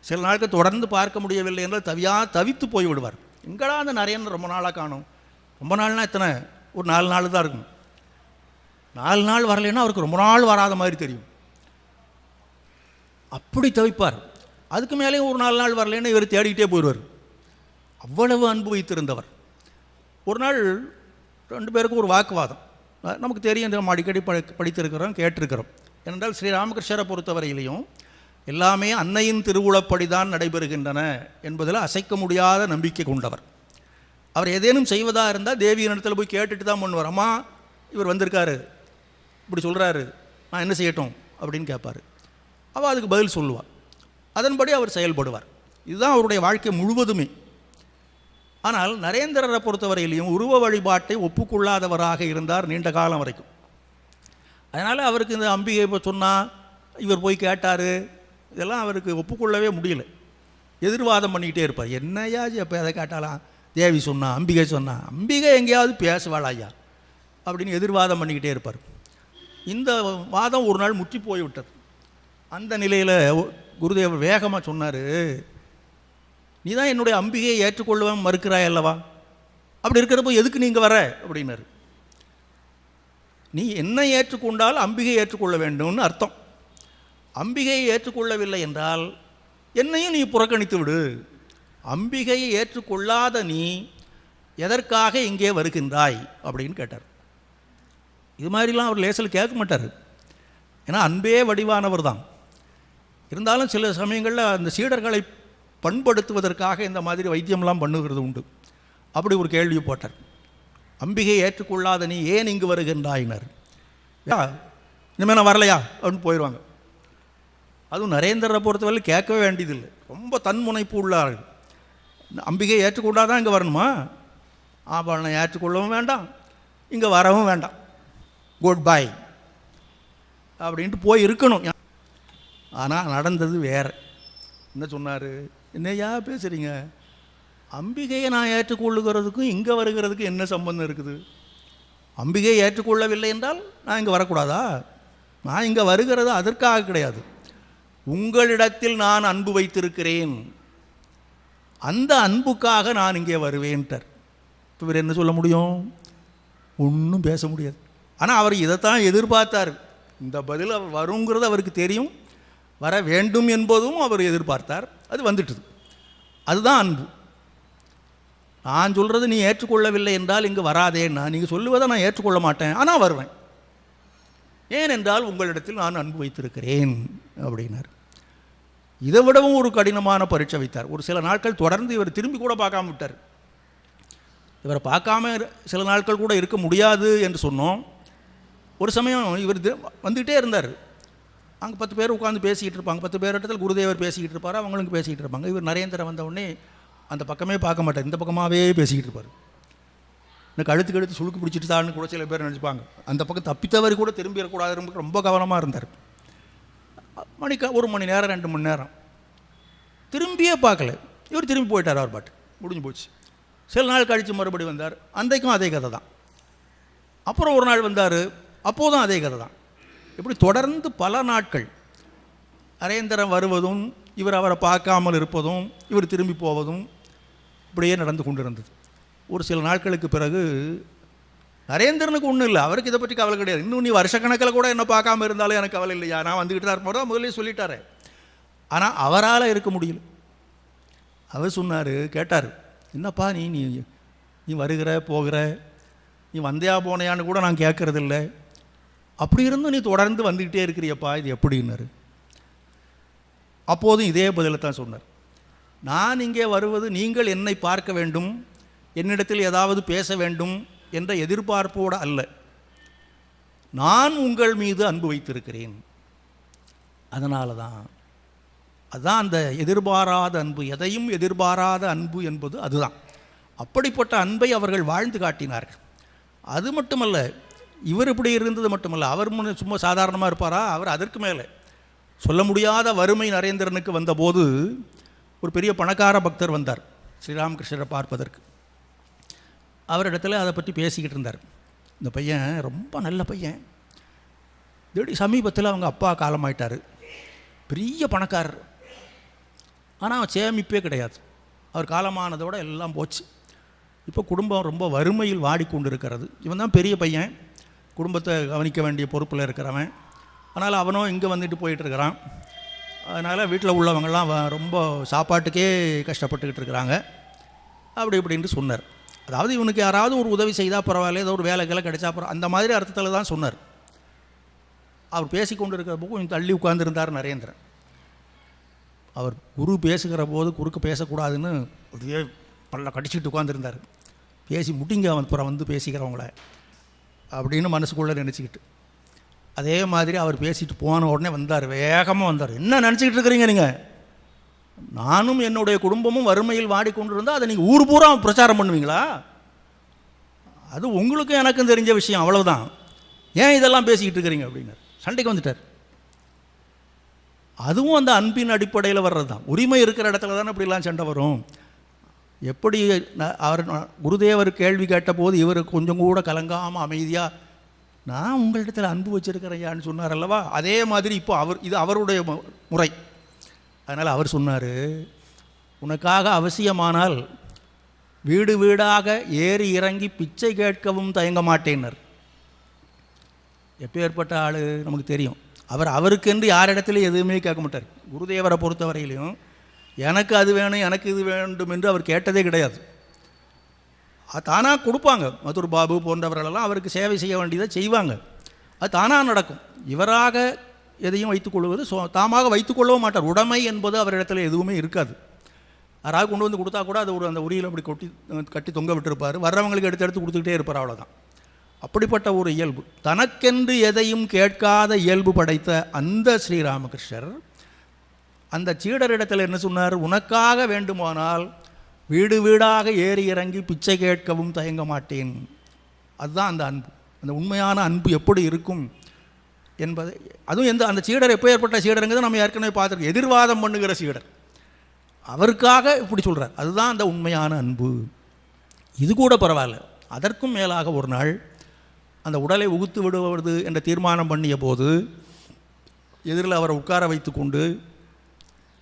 சில நாட்கள் தொடர்ந்து பார்க்க முடியவில்லை என்றால் தவித்து போய்விடுவார். எங்கடா அந்த நரேந்திரன் ரொம்ப நாளாக காணும். ரொம்ப நாள்னா எத்தனை, ஒரு 4 நாள் தான் இருக்கும். 4 நாள் வரலைன்னா அவருக்கு ரொம்ப நாள் வராத மாதிரி தெரியும். அப்படி தவிப்பார். அதுக்கு மேலேயும் ஒரு 4 நாள் வரலைன்னா இவர் தேடிக்கிட்டே போயிடுவார். அவ்வளவு அன்பு வைத்திருந்தவர். ஒரு நாள் 2 பேருக்கும் ஒரு வாக்குவாதம். நமக்கு தெரியும், நம்ம அடிக்கடி படித்திருக்கிறோம், கேட்டிருக்கிறோம். ஏனென்றால் ஸ்ரீராமகிருஷ்ணரை பொறுத்தவரையிலையும் எல்லாமே அன்னையின் திருவுளப்படி தான் நடைபெறுகின்றன என்பதில் அசைக்க முடியாத நம்பிக்கை கொண்டவர். அவர் ஏதேனும் செய்வதாக இருந்தால் தேவியின் இடத்துல போய் கேட்டுட்டு தான் பண்ணுவார். அம்மா இவர் வந்திருக்காரு, இப்படி சொல்கிறாரு, நான் என்ன செய்யட்டும் அப்படின்னு கேட்பார். அவள் அதுக்கு பதில் சொல்லுவாள். அதன்படி அவர் செயல்படுவார். இதுதான் அவருடைய வாழ்க்கை முழுவதுமே. ஆனால் நரேந்திரரை பொறுத்தவரையிலையும் உருவ வழிபாட்டை ஒப்புக்கொள்ளாதவராக இருந்தார் நீண்ட காலம் வரைக்கும். அதனால் அவருக்கு இந்த அம்பிகை இப்போ சொன்னால் இவர் போய் கேட்டார், இதெல்லாம் அவருக்கு ஒப்புக்கொள்ளவே முடியல. எதிர்வாதம் பண்ணிக்கிட்டே இருப்பார். என்னையா எப்போ எதை கேட்டாலாம், தேவி சொன்னா, அம்பிகை சொன்னா, அம்பிகை எங்கேயாவது பேசுவாள் ஐயா அப்படின்னு எதிர்வாதம் பண்ணிக்கிட்டே இருப்பார். இந்த வாதம் ஒரு நாள் முற்றி போய்விட்டது. அந்த நிலையில் குருதேவர் வேகமாக சொன்னார், நீ தான் என்னுடைய அம்பிகையை ஏற்றுக்கொள்ளுவேன் மறுக்கிறாய் அல்லவா, அப்படி இருக்கிறப்போ எதுக்கு நீங்கள் வர அப்படின்னாரு. நீ என்னை ஏற்றுக்கொண்டால் அம்பிகை ஏற்றுக்கொள்ள வேண்டும்னு அர்த்தம். அம்பிகையை ஏற்றுக்கொள்ளவில்லை என்றால் என்னையும் நீ புறக்கணித்து விடு. அம்பிகையை ஏற்றுக்கொள்ளாத நீ எதற்காக இங்கே வருகின்றாய் அப்படின்னு கேட்டார். இது மாதிரிலாம் அவர் லேசில் கேட்க மாட்டார். ஏன்னா அன்பே வடிவானவர் தான். இருந்தாலும் சில சமயங்களில் அந்த சீடர்களை பண்படுத்துவதற்காக இந்த மாதிரி வைத்தியம்லாம் பண்ணுகிறது உண்டு. அப்படி ஒரு கேள்வி போட்டார். அம்பிகையை ஏற்றுக்கொள்ளாத நீ ஏன் இங்கு வருகின்றாயினர்? இனிமேல் நான் வரலையா அப்படின்னு போயிடுவாங்க. அதுவும் நரேந்திரரை பொறுத்தவரை கேட்கவே வேண்டியதில்லை. ரொம்ப தன்முனைப்பு உள்ளார்கள். அம்பிகையை ஏற்றுக்கொண்டாதான் இங்கே வரணுமா? ஆபரணை ஏற்றுக்கொள்ளவும் வேண்டாம், இங்கே வரவும் வேண்டாம், குட் பை அப்படின்ட்டு போய் இருக்கணும். ஆனால் நடந்தது வேறு. என்ன சொன்னார்? என்னையா பேசுகிறீங்க? அம்பிகையை நான் ஏற்றுக்கொள்ளுகிறதுக்கும் இங்கே வருகிறதுக்கும் என்ன சம்பந்தம் இருக்குது? அம்பிகையை ஏற்றுக்கொள்ளவில்லை என்றால் நான் இங்கே வரக்கூடாதா? நான் இங்கே வருகிறது அதற்காக கிடையாது. உங்களிடத்தில் நான் அன்பு வைத்திருக்கிறேன், அந்த அன்புக்காக நான் இங்கே வருவேன்ட்டார். இவர் என்ன சொல்ல முடியும்? ஒன்றும் பேச முடியாது. ஆனால் அவர் இதைத்தான் எதிர்பார்த்தார். இந்த பதில் அவர் வருங்கிறது அவருக்கு தெரியும், வர வேண்டும் என்பதும் அவர் எதிர்பார்த்தார். அது வந்துட்டுது. அதுதான் அன்பு. நான் சொல்கிறது நீ ஏற்றுக்கொள்ளவில்லை என்றால் இங்கு வராதேன்னா, நீங்கள் சொல்லுவதை நான் ஏற்றுக்கொள்ள மாட்டேன், ஆனால் வருவேன். ஏனென்றால் உங்களிடத்தில் நான் அன்பு வைத்திருக்கிறேன் அப்படின்னார். இதை விடவும் ஒரு கடினமான பரீட்சை வைத்தார். ஒரு சில நாட்கள் தொடர்ந்து இவர் திரும்பி கூட பார்க்காம விட்டார். இவரை பார்க்காம சில நாட்கள் கூட இருக்க முடியாது என்று சொன்னோம். ஒரு சமயம் இவர் வந்துக்கிட்டே இருந்தார். அங்கே 10 பேர் உட்காந்து பேசிக்கிட்டு இருப்பாங்க. 10 பேர் இடத்துல குருதேவர் பேசிக்கிட்டு இருப்பார், அவங்களுக்கு பேசிக்கிட்டு இருப்பாங்க. இவர் நரேந்திரன் வந்த உடனே அந்த பக்கமே பார்க்க மாட்டார், இந்த பக்கமாகவே பேசிக்கிட்டு இருப்பார். எனக்கு கழுத்து சுழுக்கு பிடிச்சிட்டு தான்னு கூட சில பேர் நினச்சிப்பாங்க. அந்த பக்கம் தப்பித்தவரை கூட திரும்பிடக்கூடாதுன்னு ரொம்ப கவனமாக இருந்தார். ஒரு மணி நேரம் 2 மணி நேரம் திரும்பியே பார்க்கல. இவர் திரும்பி போயிட்டார். அவர் பாட்டு முடிஞ்சு போச்சு. சில நாள் கழித்து மறுபடி வந்தார். அன்றைக்கும் அதே கதை தான். அப்புறம் ஒரு நாள் வந்தார், அப்போதும் அதே கதை தான். இப்படி தொடர்ந்து பல நாட்கள் நரேந்திரன் வருவதும் இவர் அவரை பார்க்காமல் இருப்பதும் இவர் திரும்பி போவதும் இப்படியே நடந்து கொண்டிருந்தது. ஒரு சில நாட்களுக்கு பிறகு நரேந்திரனுக்கு ஒன்றும் இல்லை, அவருக்கு இதை பற்றி கவலை கிடையாது. இன்னும் நீ வருஷக்கணக்கில் கூட என்ன பார்க்காம இருந்தாலும் எனக்கு கவலை இல்லையா, நான் வந்துக்கிட்டு தான் இருப்போம் முதல்ல சொல்லிட்டாரு. ஆனால் அவரால் இருக்க முடியல. அவர் சொன்னார், கேட்டார், என்னப்பா நீ நீ நீ வருகிற போகிற, நீ வந்தியா போனையான்னு கூட நான் கேட்கறதில்ல, அப்படி இருந்தும் நீ தொடர்ந்து வந்துக்கிட்டே இருக்கிறியப்பா, இது எப்படின்னாரு. அப்போதும் இதே பதிலை தான் சொன்னார். நான் இங்கே வருவது நீங்கள் என்னை பார்க்க வேண்டும், என்னிடத்தில் ஏதாவது பேச வேண்டும் என்ற எதிர்பார்ப்போடு அல்ல. நான் உங்கள் மீது அன்பு வைத்திருக்கிறேன், அதனால தான். அதுதான் அந்த எதிர்பாராத அன்பு, எதையும் எதிர்பாராத அன்பு என்பது அதுதான். அப்படிப்பட்ட அன்பை அவர்கள் வாழ்ந்து காட்டினார்கள். அது மட்டுமல்ல, இவர் இப்படி இருந்தது மட்டுமல்ல, அவர் சும்மா சாதாரணமாக இருப்பாரா? அவர் அதற்கு மேலே சொல்ல முடியாத வறுமை நரேந்திரனுக்கு வந்தபோது ஒரு பெரிய பணக்கார பக்தர் வந்தார் ஸ்ரீராமகிருஷ்ணரை பார்ப்பதற்கு. அவரிடத்துல அதை பற்றி பேசிக்கிட்டு இருந்தார். இந்த பையன் ரொம்ப நல்ல பையன், சமீபத்தில் அவங்க அப்பா காலமாயிட்டார், பெரிய பணக்காரர், ஆனால் அவன் சேமிப்பே கிடையாது. அவர் காலமானதோட எல்லாம் போச்சு. இப்போ குடும்பம் ரொம்ப வறுமையில் வாடிக்கொண்டு இருக்கிறது. இவன் தான் பெரிய பையன், குடும்பத்தை கவனிக்க வேண்டிய பொறுப்பில் இருக்கிறவன். அதனால் அவனும் இங்கே வந்துட்டு போயிட்டுருக்கிறான். அதனால் வீட்டில் உள்ளவங்கள்லாம் ரொம்ப சாப்பாட்டுக்கே கஷ்டப்பட்டுக்கிட்டு இருக்கிறாங்க அப்படி இப்படின்ட்டு சொன்னார். அதாவது இவனுக்கு யாராவது ஒரு உதவி செய்தால் பரவாயில்ல, ஏதோ ஒரு வேலைக்கெல்லாம் கிடைச்சா பரவாயில்ல, அந்த மாதிரி அர்த்தத்தில் தான் சொன்னார். அவர் பேசிக்கொண்டு இருக்கிற போது கொஞ்சம் தள்ளி உட்கார்ந்துருந்தார் நரேந்திரன். அவர் குரு பேசுகிற போது குறுக்க பேசக்கூடாதுன்னு அப்படியே பல்ல கடிச்சிட்டு உட்காந்துருந்தார். பேசி முட்டிங்க அப்புறம் வந்து பேசிக்கிறவங்கள அப்படின்னு மனசுக்குள்ளே நினச்சிக்கிட்டு, அதே மாதிரி அவர் பேசிட்டு போன உடனே வந்தார், வேகமாக வந்தார். என்ன நினச்சிக்கிட்டு இருக்கிறீங்க நீங்கள்? நானும் என்னுடைய குடும்பமும் வறுமையில் வாடிக்கொண்டு இருந்தால் அதை நீங்கள் ஊர் பூரா பிரச்சாரம் பண்ணுவீங்களா? அது உங்களுக்கும் எனக்கும் தெரிஞ்ச விஷயம், அவ்வளவுதான். ஏன் இதெல்லாம் பேசிக்கிட்டு இருக்கிறீங்க அப்படின்னார். சண்டைக்கு வந்துட்டார். அதுவும் அந்த அன்பின் அடிப்படையில் வர்றது தான். உரிமை இருக்கிற இடத்துல தானே இப்படிலாம் சண்டை வரும். எப்படி அவர் குருதேவர் கேள்வி கேட்டபோது இவர் கொஞ்சம் கூட கலங்காமல் அமைதியாக, நான் உங்களிடத்தில் அன்பு வச்சுருக்கிறேயான்னு சொன்னார் அல்லவா, அதே மாதிரி இப்போ இது அவருடைய முறை. அதனால் அவர் சொன்னார், உனக்காக அவசியமானால் வீடு வீடாக ஏறி இறங்கி பிச்சை கேட்கவும் தயங்க மாட்டேன்னர். எப்பேற்பட்ட ஆள் நமக்கு தெரியும். அவருக்கென்று யாரிடத்துலையும் எதுவுமே கேட்க மாட்டார். குருதேவரை பொறுத்தவரையிலையும் எனக்கு அது வேணும் எனக்கு இது வேண்டும் என்று அவர் கேட்டதே கிடையாது. அது தானாக கொடுப்பாங்க. மதுர் பாபு போன்றவர்களெல்லாம் அவருக்கு சேவை செய்ய வேண்டியதை செய்வாங்க. அது தானாக நடக்கும். இவராக எதையும் வைத்துக்கொள்வது தாமாக வைத்துக்கொள்ளவும் மாட்டார். உடைமை என்பது அவரிடத்தில் எதுவுமே இருக்காது. யாராவது கொண்டு வந்து கொடுத்தா கூட அது அந்த உரியில் அப்படி கட்டி தொங்க விட்டுருப்பார். வர்றவங்களுக்கு எடுத்து கொடுத்துக்கிட்டே இருப்பார், அவ்வளோதான். அப்படிப்பட்ட ஒரு இயல்பு, தனக்கென்று எதையும் கேட்காத இயல்பு படைத்த அந்த ஸ்ரீராமகிருஷ்ணர் அந்த சீடரிடத்தில் என்ன சொன்னார்? உனக்காக வேண்டுமானால் வீடு வீடாக ஏறி இறங்கி பிச்சை கேட்கவும் தயங்க மாட்டேன். அதுதான் அந்த அன்பு. அந்த உண்மையான அன்பு எப்படி இருக்கும் என்பது, அதுவும் அந்த சீடர் எப்போ ஏற்பட்ட சீடருங்கிறது நம்ம ஏற்கனவே பார்த்துருக்கோம். எதிர்வாதம் பண்ணுகிற சீடர், அவருக்காக இப்படி சொல்கிறார். அதுதான் அந்த உண்மையான அன்பு. இது கூட பரவாயில்ல. அதற்கும் மேலாக ஒரு நாள் அந்த உடலை உகுத்து விடுவது என்ற தீர்மானம் பண்ணிய போது எதிரில் அவரை உட்கார வைத்து கொண்டு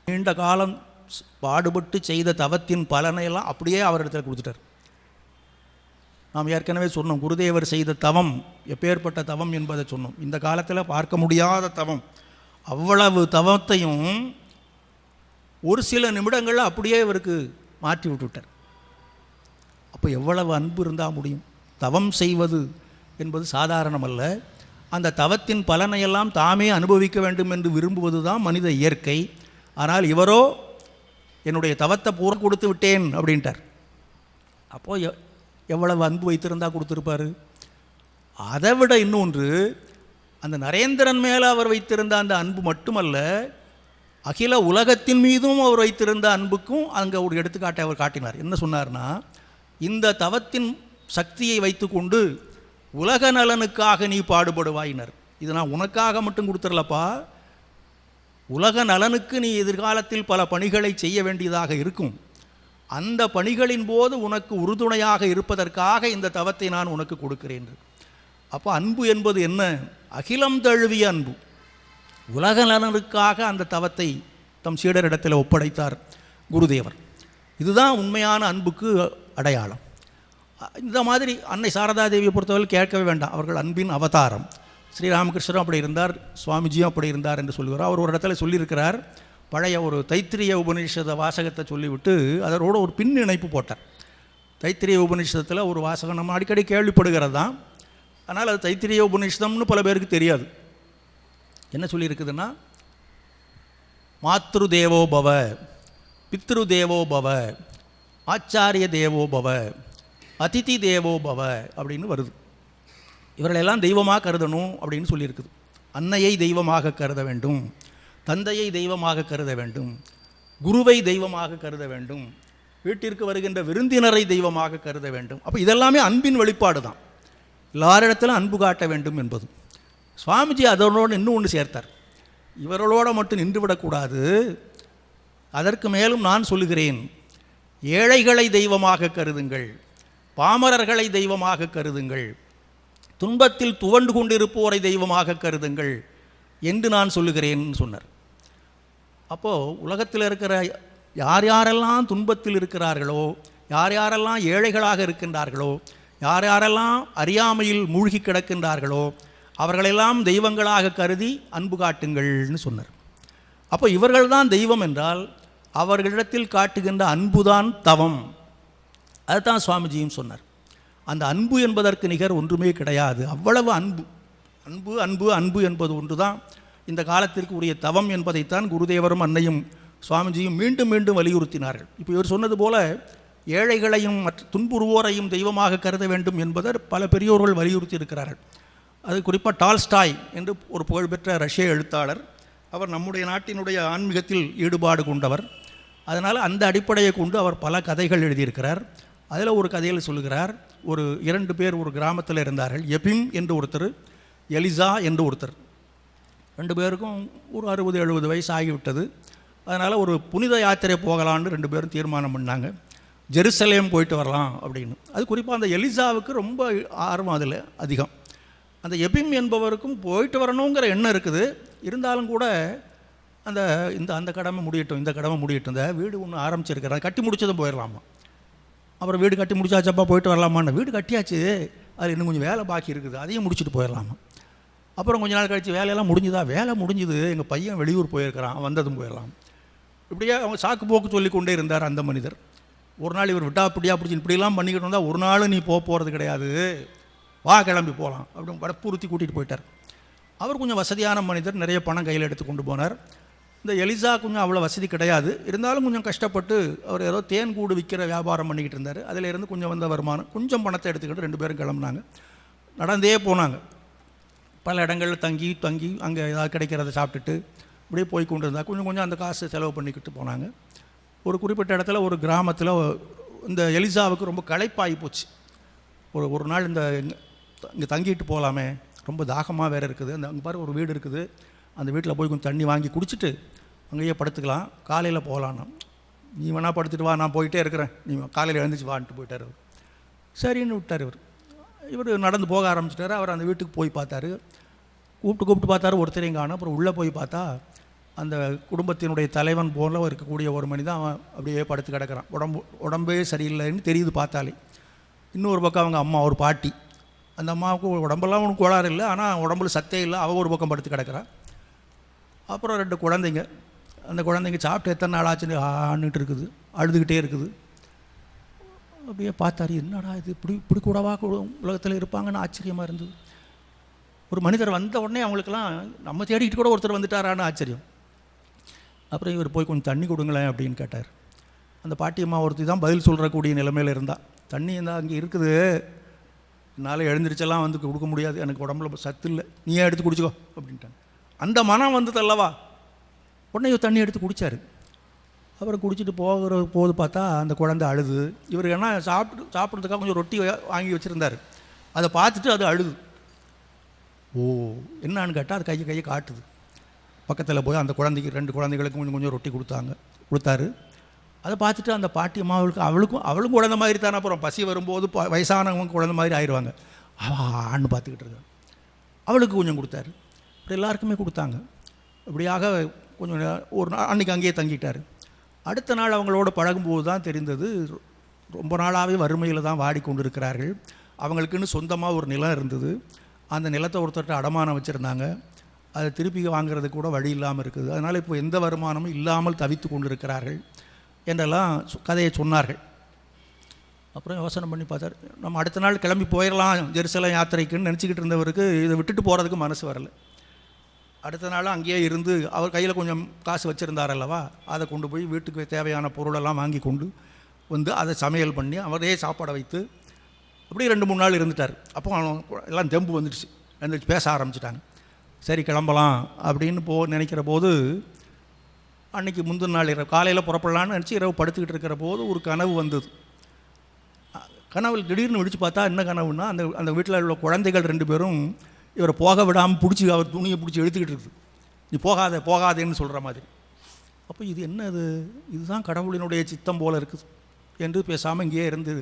நீண்ட காலம் பாடுபட்டு செய்த தவத்தின் பலனையெல்லாம் அப்படியே அவரிடத்தில் கொடுத்துட்டார். நாம் ஏற்கனவே சொன்னோம், குருதேவர் செய்த தவம் எப்பேற்பட்ட தவம் என்பதை சொன்னோம். இந்த காலத்தில் பார்க்க முடியாத தவம். அவ்வளவு தவத்தையும் ஒரு சில நிமிடங்களில் அப்படியே இவருக்கு மாற்றி விட்டுவிட்டார். அப்போ எவ்வளவு அன்பு இருந்தால் முடியும்? தவம் செய்வது என்பது சாதாரணமல்ல. அந்த தவத்தின் பலனையெல்லாம் தாமே அனுபவிக்க வேண்டும் என்று விரும்புவது தான் மனித இயற்கை. ஆனால் இவரோ என்னுடைய தவத்தை பூரா கொடுத்து விட்டேன் அப்படின்ட்டார். அப்போது எவ்வளவு அன்பு வைத்திருந்தால் கொடுத்துருப்பார்? அதை விட இன்னொன்று, அந்த நரேந்திரன் மேலே அவர் வைத்திருந்த அந்த அன்பு மட்டுமல்ல, அகில உலகத்தின் மீதும் அவர் வைத்திருந்த அன்புக்கும் அங்கே ஒரு எடுத்துக்காட்டை அவர் காட்டினார். என்ன சொன்னார்னா, இந்த தவத்தின் சக்தியை வைத்துக்கொண்டு உலக நலனுக்காக நீ பாடுபடுவாயினர். இது நான் உனக்காக மட்டும் கொடுத்துடலப்பா, உலக நலனுக்கு நீ எதிர்காலத்தில் பல பணிகளை செய்ய வேண்டியதாக இருக்கும். அந்த பணிகளின் போது உனக்கு உறுதுணையாக இருப்பதற்காக இந்த தவத்தை நான் உனக்கு கொடுக்கிறேன். அப்போ அன்பு என்பது என்ன? அகிலம் தழுவிய அன்பு. உலக நலனுக்காக அந்த தவத்தை தம் சீடரிடத்தில் ஒப்படைத்தார் குருதேவர். இதுதான் உண்மையான அன்புக்கு அடையாளம். இந்த மாதிரி அன்னை சாரதா தேவியை பொறுத்தவரை கேட்கவே வேண்டாம். அவர்கள் அன்பின் அவதாரம். ஸ்ரீராமகிருஷ்ணரும் அப்படி இருந்தார், சுவாமிஜியும் அப்படி இருந்தார் என்று சொல்லுவார். அவர் ஒரு இடத்துல சொல்லியிருக்கிறார், பழைய ஒரு தைத்திரிய உபநிஷத வாசகத்தை சொல்லிவிட்டு அதோட ஒரு பின் இணைப்பு போட்டார். தைத்திரிய உபநிஷதத்தில் ஒரு வாசகம் நம்ம அடிக்கடி கேள்விப்படுகிறது தான், ஆனால் அது தைத்திரிய உபநிஷதம்னு பல பேருக்கு தெரியாது. என்ன சொல்லியிருக்குதுன்னா, மாத்ரு தேவோ பவ, பித்ரு தேவோ பவ, ஆச்சாரிய தேவோ பவ, அதிதி தேவோ பவ அப்படின்னு வருது. இவர்களெல்லாம் தெய்வமாக கருதணும் அப்படின்னு சொல்லியிருக்குது. அன்னையை தெய்வமாக கருத வேண்டும், தந்தையை தெய்வமாக கருத வேண்டும், குருவை தெய்வமாக கருத வேண்டும், வீட்டிற்கு வருகின்ற விருந்தினரை தெய்வமாக கருத வேண்டும். அப்போ இதெல்லாமே அன்பின் வெளிப்பாடு தான். எல்லாரிடத்திலும் அன்பு காட்ட வேண்டும் என்பது. சுவாமிஜி அதனோடு இன்னும் ஒன்று சேர்த்தார். இவர்களோடு மட்டும் நின்றுவிடக்கூடாது, அதற்கு மேலும் நான் சொல்லுகிறேன், ஏழைகளை தெய்வமாக கருதுங்கள், பாமரர்களை தெய்வமாக கருதுங்கள், துன்பத்தில் துவண்டு கொண்டிருப்போரை தெய்வமாக கருதுங்கள் என்று நான் சொல்லுகிறேன்னு சொன்னார். அப்போது உலகத்தில் இருக்கிற யார் யாரெல்லாம் துன்பத்தில் இருக்கிறார்களோ, யார் யாரெல்லாம் ஏழைகளாக இருக்கின்றார்களோ, யார் யாரெல்லாம் அறியாமையில் மூழ்கி கிடக்கின்றார்களோ, அவர்களெல்லாம் தெய்வங்களாக கருதி அன்பு காட்டுங்கள்னு சொன்னார். அப்போ இவர்கள்தான் தெய்வம் என்றால் அவர்களிடத்தில் காட்டுகின்ற அன்புதான் தவம். அதுதான் சுவாமிஜியும் சொன்னார். அந்த அன்பு என்பதற்கு நிகர் ஒன்றுமே கிடையாது. அவ்வளவு அன்பு, அன்பு அன்பு அன்பு என்பது ஒன்று தான் இந்த காலத்திற்கு உரிய தவம் என்பதைத்தான் குருதேவரும் அன்னையும் சுவாமிஜியும் மீண்டும் மீண்டும் வலியுறுத்தினார்கள். இப்போ இவர் சொன்னது போல் ஏழைகளையும் மற்ற துன்புறுவோரையும் தெய்வமாக கருத வேண்டும் என்பதை பல பெரியோர்கள் வலியுறுத்தி இருக்கிறார்கள். அது குறிப்பாக டால்ஸ்டாய் என்று ஒரு புகழ்பெற்ற ரஷ்ய எழுத்தாளர். அவர் நம்முடைய நாட்டினுடைய ஆன்மீகத்தில் ஈடுபாடு கொண்டவர். அதனால் அந்த அடிப்படையை கொண்டு அவர் பல கதைகள் எழுதியிருக்கிறார். அதில் ஒரு கதையில் சொல்லுகிறார், ஒரு 2 பேர் ஒரு கிராமத்தில் இருந்தார்கள். எபிம் என்று ஒருத்தர், எலிசா என்று ஒருத்தர். 2 பேருக்கும் ஒரு 60-70 வயசு ஆகிவிட்டது. அதனால் ஒரு புனித யாத்திரை போகலான்னு 2 பேரும் தீர்மானம் பண்ணாங்க. ஜெருசலேம் போயிட்டு வரலாம் அப்படின்னு. அது குறிப்பாக அந்த எலிசாவுக்கு ரொம்ப ஆர்வம் அதில் அதிகம். அந்த எபிம் என்பவருக்கும் போயிட்டு வரணுங்கிற எண்ணம் இருக்குது. இருந்தாலும் கூட அந்த கடமை முடியட்டும், இந்த கடமை முடியட்டும், இந்த வீடு ஒன்று ஆரம்பிச்சிருக்கிறேன், கட்டி முடிச்சதும் போயிடலாமா. அப்புறம் வீடு கட்டி முடிச்சாச்சப்பா போயிட்டு வரலாமான்னு. வீடு கட்டியாச்சு, அது இன்னும் கொஞ்சம் வேலை பாக்கி இருக்குது, அதையும் முடிச்சுட்டு போயிடலாமா. அப்புறம் கொஞ்ச நாள் கழித்து வேலையெல்லாம் முடிஞ்சுதா, வேலை முடிஞ்சுது, எங்கள் பையன் வெளியூர் போயிருக்கிறான், வந்ததும் போயிடலாம். இப்படியே அவங்க சாக்கு போக்கு சொல்லி கொண்டே இருந்தார் அந்த மனிதர். ஒரு நாள் இவர் விட்டா அப்படியா பிடிச்சி இப்படிலாம் பண்ணிக்கிட்டு வந்தால் ஒரு நாள் நீ போகிறது கிடையாது, வா கிளம்பி போகலாம் அப்படின்னு வற்புறுத்தி கூட்டிகிட்டு போயிட்டார். அவர் கொஞ்சம் வசதியான மனிதர், நிறைய பணம் கையில் எடுத்து கொண்டு போனார். இந்த எலிசா கொஞ்சம் அவ்வளோ வசதி கிடையாது, இருந்தாலும் கொஞ்சம் கஷ்டப்பட்டு அவர் ஏதோ தேன் கூடு விற்கிற வியாபாரம் பண்ணிக்கிட்டு இருந்தார். அதிலேருந்து கொஞ்சம் வந்த வருமானம், கொஞ்சம் பணத்தை எடுத்துக்கிட்டு 2 பேரும் கிளம்புனாங்க. நடந்தே போனாங்க. பல இடங்களில் தங்கி அங்கே ஏதாவது கிடைக்கிறத சாப்பிட்டுட்டு இப்படியே போய் கொண்டு இருந்தால் கொஞ்சம் அந்த காசு செலவு பண்ணிக்கிட்டு போனாங்க. ஒரு குறிப்பிட்ட இடத்துல ஒரு கிராமத்தில் இந்த எலிசாவுக்கு ரொம்ப களைப்பாகி போச்சு. ஒரு நாள் இங்கே தங்கிட்டு போகலாமே, ரொம்ப தாகமாக வேறு இருக்குது, அங்கே பாரு ஒரு வீடு இருக்குது, அந்த வீட்டில் போய் கொஞ்சம் தண்ணி வாங்கி குடிச்சிட்டு அங்கேயே படுத்துக்கலாம், காலையில் போகலான்னா. நீ வேணா படுத்துட்டு வா, நான் போயிட்டே இருக்கிறேன், நீ காலையில் எழுந்துச்சு வான்ட்டு போயிட்டார். அவர் சரின்னு விட்டார். இவர் நடந்து போக ஆரம்பிச்சிட்டாரு. அவர் அந்த வீட்டுக்கு போய் பார்த்தாரு, கூப்பிட்டு பார்த்தாரு, ஒருத்தரையும் காணும். அப்புறம் உள்ளே போய் பார்த்தா அந்த குடும்பத்தினுடைய தலைவன் போல இருக்கக்கூடிய ஒரு மனிதன் அவன் அப்படியே படுத்து கிடக்கிறான். உடம்பே சரியில்லைன்னு தெரியுது பார்த்தாலே. இன்னொரு பக்கம் அவங்க அம்மா, ஒரு பாட்டி, அந்த அம்மாவுக்கு உடம்பெல்லாம் ஒன்றும் கோளாறு இல்லை, ஆனால் உடம்புல சத்தே இல்லை, அவள் ஒரு பக்கம் படுத்து கிடக்கிறான். அப்புறம் 2 குழந்தைங்க. அந்த குழந்தைங்க சாப்பிட்டு எத்தனை நாள் ஆச்சுன்னு ஆண்டுட்டு இருக்குது, அழுதுகிட்டே இருக்குது. அப்படியே பார்த்தாரு, என்னடா இது, இப்படி கூடவா உலகத்தில் இருப்பாங்கன்னு ஆச்சரியமாக இருந்தது. ஒரு மனிதர் வந்த உடனே அவங்களுக்கெல்லாம் நம்ம தேடிக்கிட்டு கூட ஒருத்தர் வந்துட்டாரான்னு ஆச்சரியம். அப்புறம் இவர் போய் கொஞ்சம் தண்ணி கொடுங்களேன் அப்படின்னு கேட்டார். அந்த பாட்டியம்மா ஒருத்தி தான் பதில் சொல்கிறக்கூடிய நிலைமையில் இருந்தால், தண்ணி இருந்தால் அங்கே இருக்குது, என்னால் எழுந்திரிச்செல்லாம் வந்து கொடுக்க முடியாது, எனக்கு உடம்புல சத்து இல்லை, நீயே எடுத்து குடிச்சிக்கோ அப்படின்ட்டாங்க. அந்த மனம் வந்தது அல்லவா. உடனே இவர் தண்ணி எடுத்து குடித்தார். அப்புறம் குடிச்சிட்டு போது பார்த்தா அந்த குழந்தை அழுது. இவர் என்ன சாப்பிட்றதுக்காக கொஞ்சம் ரொட்டி வாங்கி வச்சுருந்தார். அதை பார்த்துட்டு அது அழுது. ஓ என்னான்னு கேட்டால் அது கையை காட்டுது. பக்கத்தில் போய் அந்த குழந்தைக்கு 2 குழந்தைகளுக்கு கொஞ்சம் ரொட்டி கொடுத்தாரு. அதை பார்த்துட்டு அந்த பாட்டி அம்மாவுக்கு அவளும் குழந்தை மாதிரி தானே, அப்புறம் பசி வரும்போது வயசானவங்க குழந்தை மாதிரி ஆயிடுவாங்க, ஆன்னு பார்த்துக்கிட்டு இருக்காங்க. அவளுக்கு கொஞ்சம் கொடுத்தாரு. இப்படி எல்லாருக்குமே கொடுத்தாங்க. இப்படியாக கொஞ்சம் ஒரு நாள் அன்றைக்கி அங்கேயே தங்கிட்டார். அடுத்த நாள் அவங்களோட பழகும்போது தான் தெரிந்தது, ரொம்ப நாளாகவே வறுமையில் தான் வாடிக்கொண்டு இருக்கிறார்கள். அவங்களுக்குன்னு சொந்தமாக ஒரு நிலம் இருந்தது. அந்த நிலத்தை ஒருத்தர்கிட்ட அடமானம் வச்சுருந்தாங்க. அதை திருப்பி வாங்கிறது கூட வழி இல்லாமல் இருக்குது. அதனால் இப்போ எந்த வருமானமும் இல்லாமல் தவித்து கொண்டு இருக்கிறார்கள் என்றெல்லாம் கதையை சொன்னார்கள். அப்புறம் யோசனை பண்ணி பார்த்தார், நம்ம அடுத்த நாள் கிளம்பி போயிடலாம் ஜெருசலேம் யாத்திரைக்குன்னு நினச்சிக்கிட்டு இருந்தவருக்கு இதை விட்டுட்டு போகிறதுக்கு மனசு வரலை. அடுத்த நாள் அங்கேயே இருந்து அவர் கையில் கொஞ்சம் காசு வச்சுருந்தார் அல்லவா, அதை கொண்டு போய் வீட்டுக்கு தேவையான பொருளெல்லாம் வாங்கி கொண்டு வந்து அதை சமையல் பண்ணி அவரே சாப்பாடை வைத்து அப்படியே 2-3 நாள் இருந்துட்டார். அப்போ எல்லாம் தெம்பு வந்துடுச்சு, எழுந்திரிச்சு பேச ஆரம்பிச்சிட்டாங்க. சரி கிளம்பலாம் அப்படின்னு நினைக்கிற போது, அன்றைக்கி முந்தின நாள் இரவு காலையில் புறப்படலான்னு நினச்சி இரவு படுத்துக்கிட்டு இருக்கிற போது ஒரு கனவு வந்தது. கனவில் திடீர்னு விழித்து பார்த்தா என்ன கனவுன்னா, அந்த வீட்டில் உள்ள குழந்தைகள் 2 பேரும் இவரை போக விடாமல் பிடிச்சி அவர் துணியை பிடிச்சி எடுத்துக்கிட்டு இருக்குது. நீ போகாதேன்னு சொல்கிற மாதிரி. அப்போ இது என்னது, இதுதான் கடவுளினுடைய சித்தம் போல் இருக்குது என்று பேசாமல் இங்கேயே இருந்து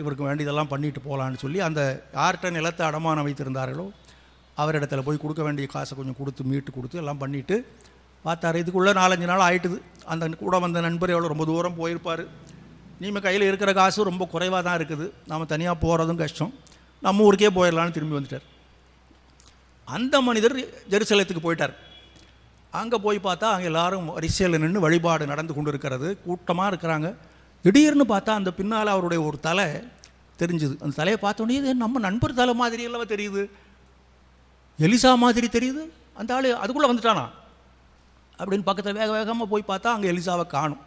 இவருக்கு வேண்டியதெல்லாம் பண்ணிட்டு போகலான்னு சொல்லி அந்த யார்கிட்ட நிலத்தை அடமானம் வைத்திருந்தார்களோ அவரிடத்துல போய் கொடுக்க வேண்டிய காசை கொஞ்சம் கொடுத்து மீட்டு கொடுத்து எல்லாம் பண்ணிவிட்டு பார்த்தாரு. இதுக்குள்ளே 4-5 நாள் ஆகிட்டுது. அந்த கூட வந்த நண்பர் எவ்வளோ ரொம்ப தூரம் போயிருப்பார். நீங்கள் கையில் இருக்கிற காசு ரொம்ப குறைவாக தான் இருக்குது, நாம் தனியாக போகிறதும் கஷ்டம், நம்ம ஊருக்கே போயிடலான்னு திரும்பி வந்துட்டார். அந்த மனிதர் ஜெருசலேத்துக்கு போயிட்டார். அங்கே போய் பார்த்தா அங்கே எல்லோரும் வரிசையில் நின்று வழிபாடு நடந்து கொண்டு இருக்கிறது, கூட்டமாக இருக்கிறாங்க. திடீர்னு பார்த்தா அந்த பின்னால் அவருடைய ஒரு தலை தெரிஞ்சுது. அந்த தலையை பார்த்தோன்னே இது நம்ம நண்பர் தலை மாதிரி எல்லாம் தெரியுது, எலிசா மாதிரி தெரியுது, அந்த ஆள் அதுக்குள்ளே வந்துட்டானா அப்படின்னு பக்கத்தில் வேகமாக போய் பார்த்தா அங்கே எலிசாவை காணும்.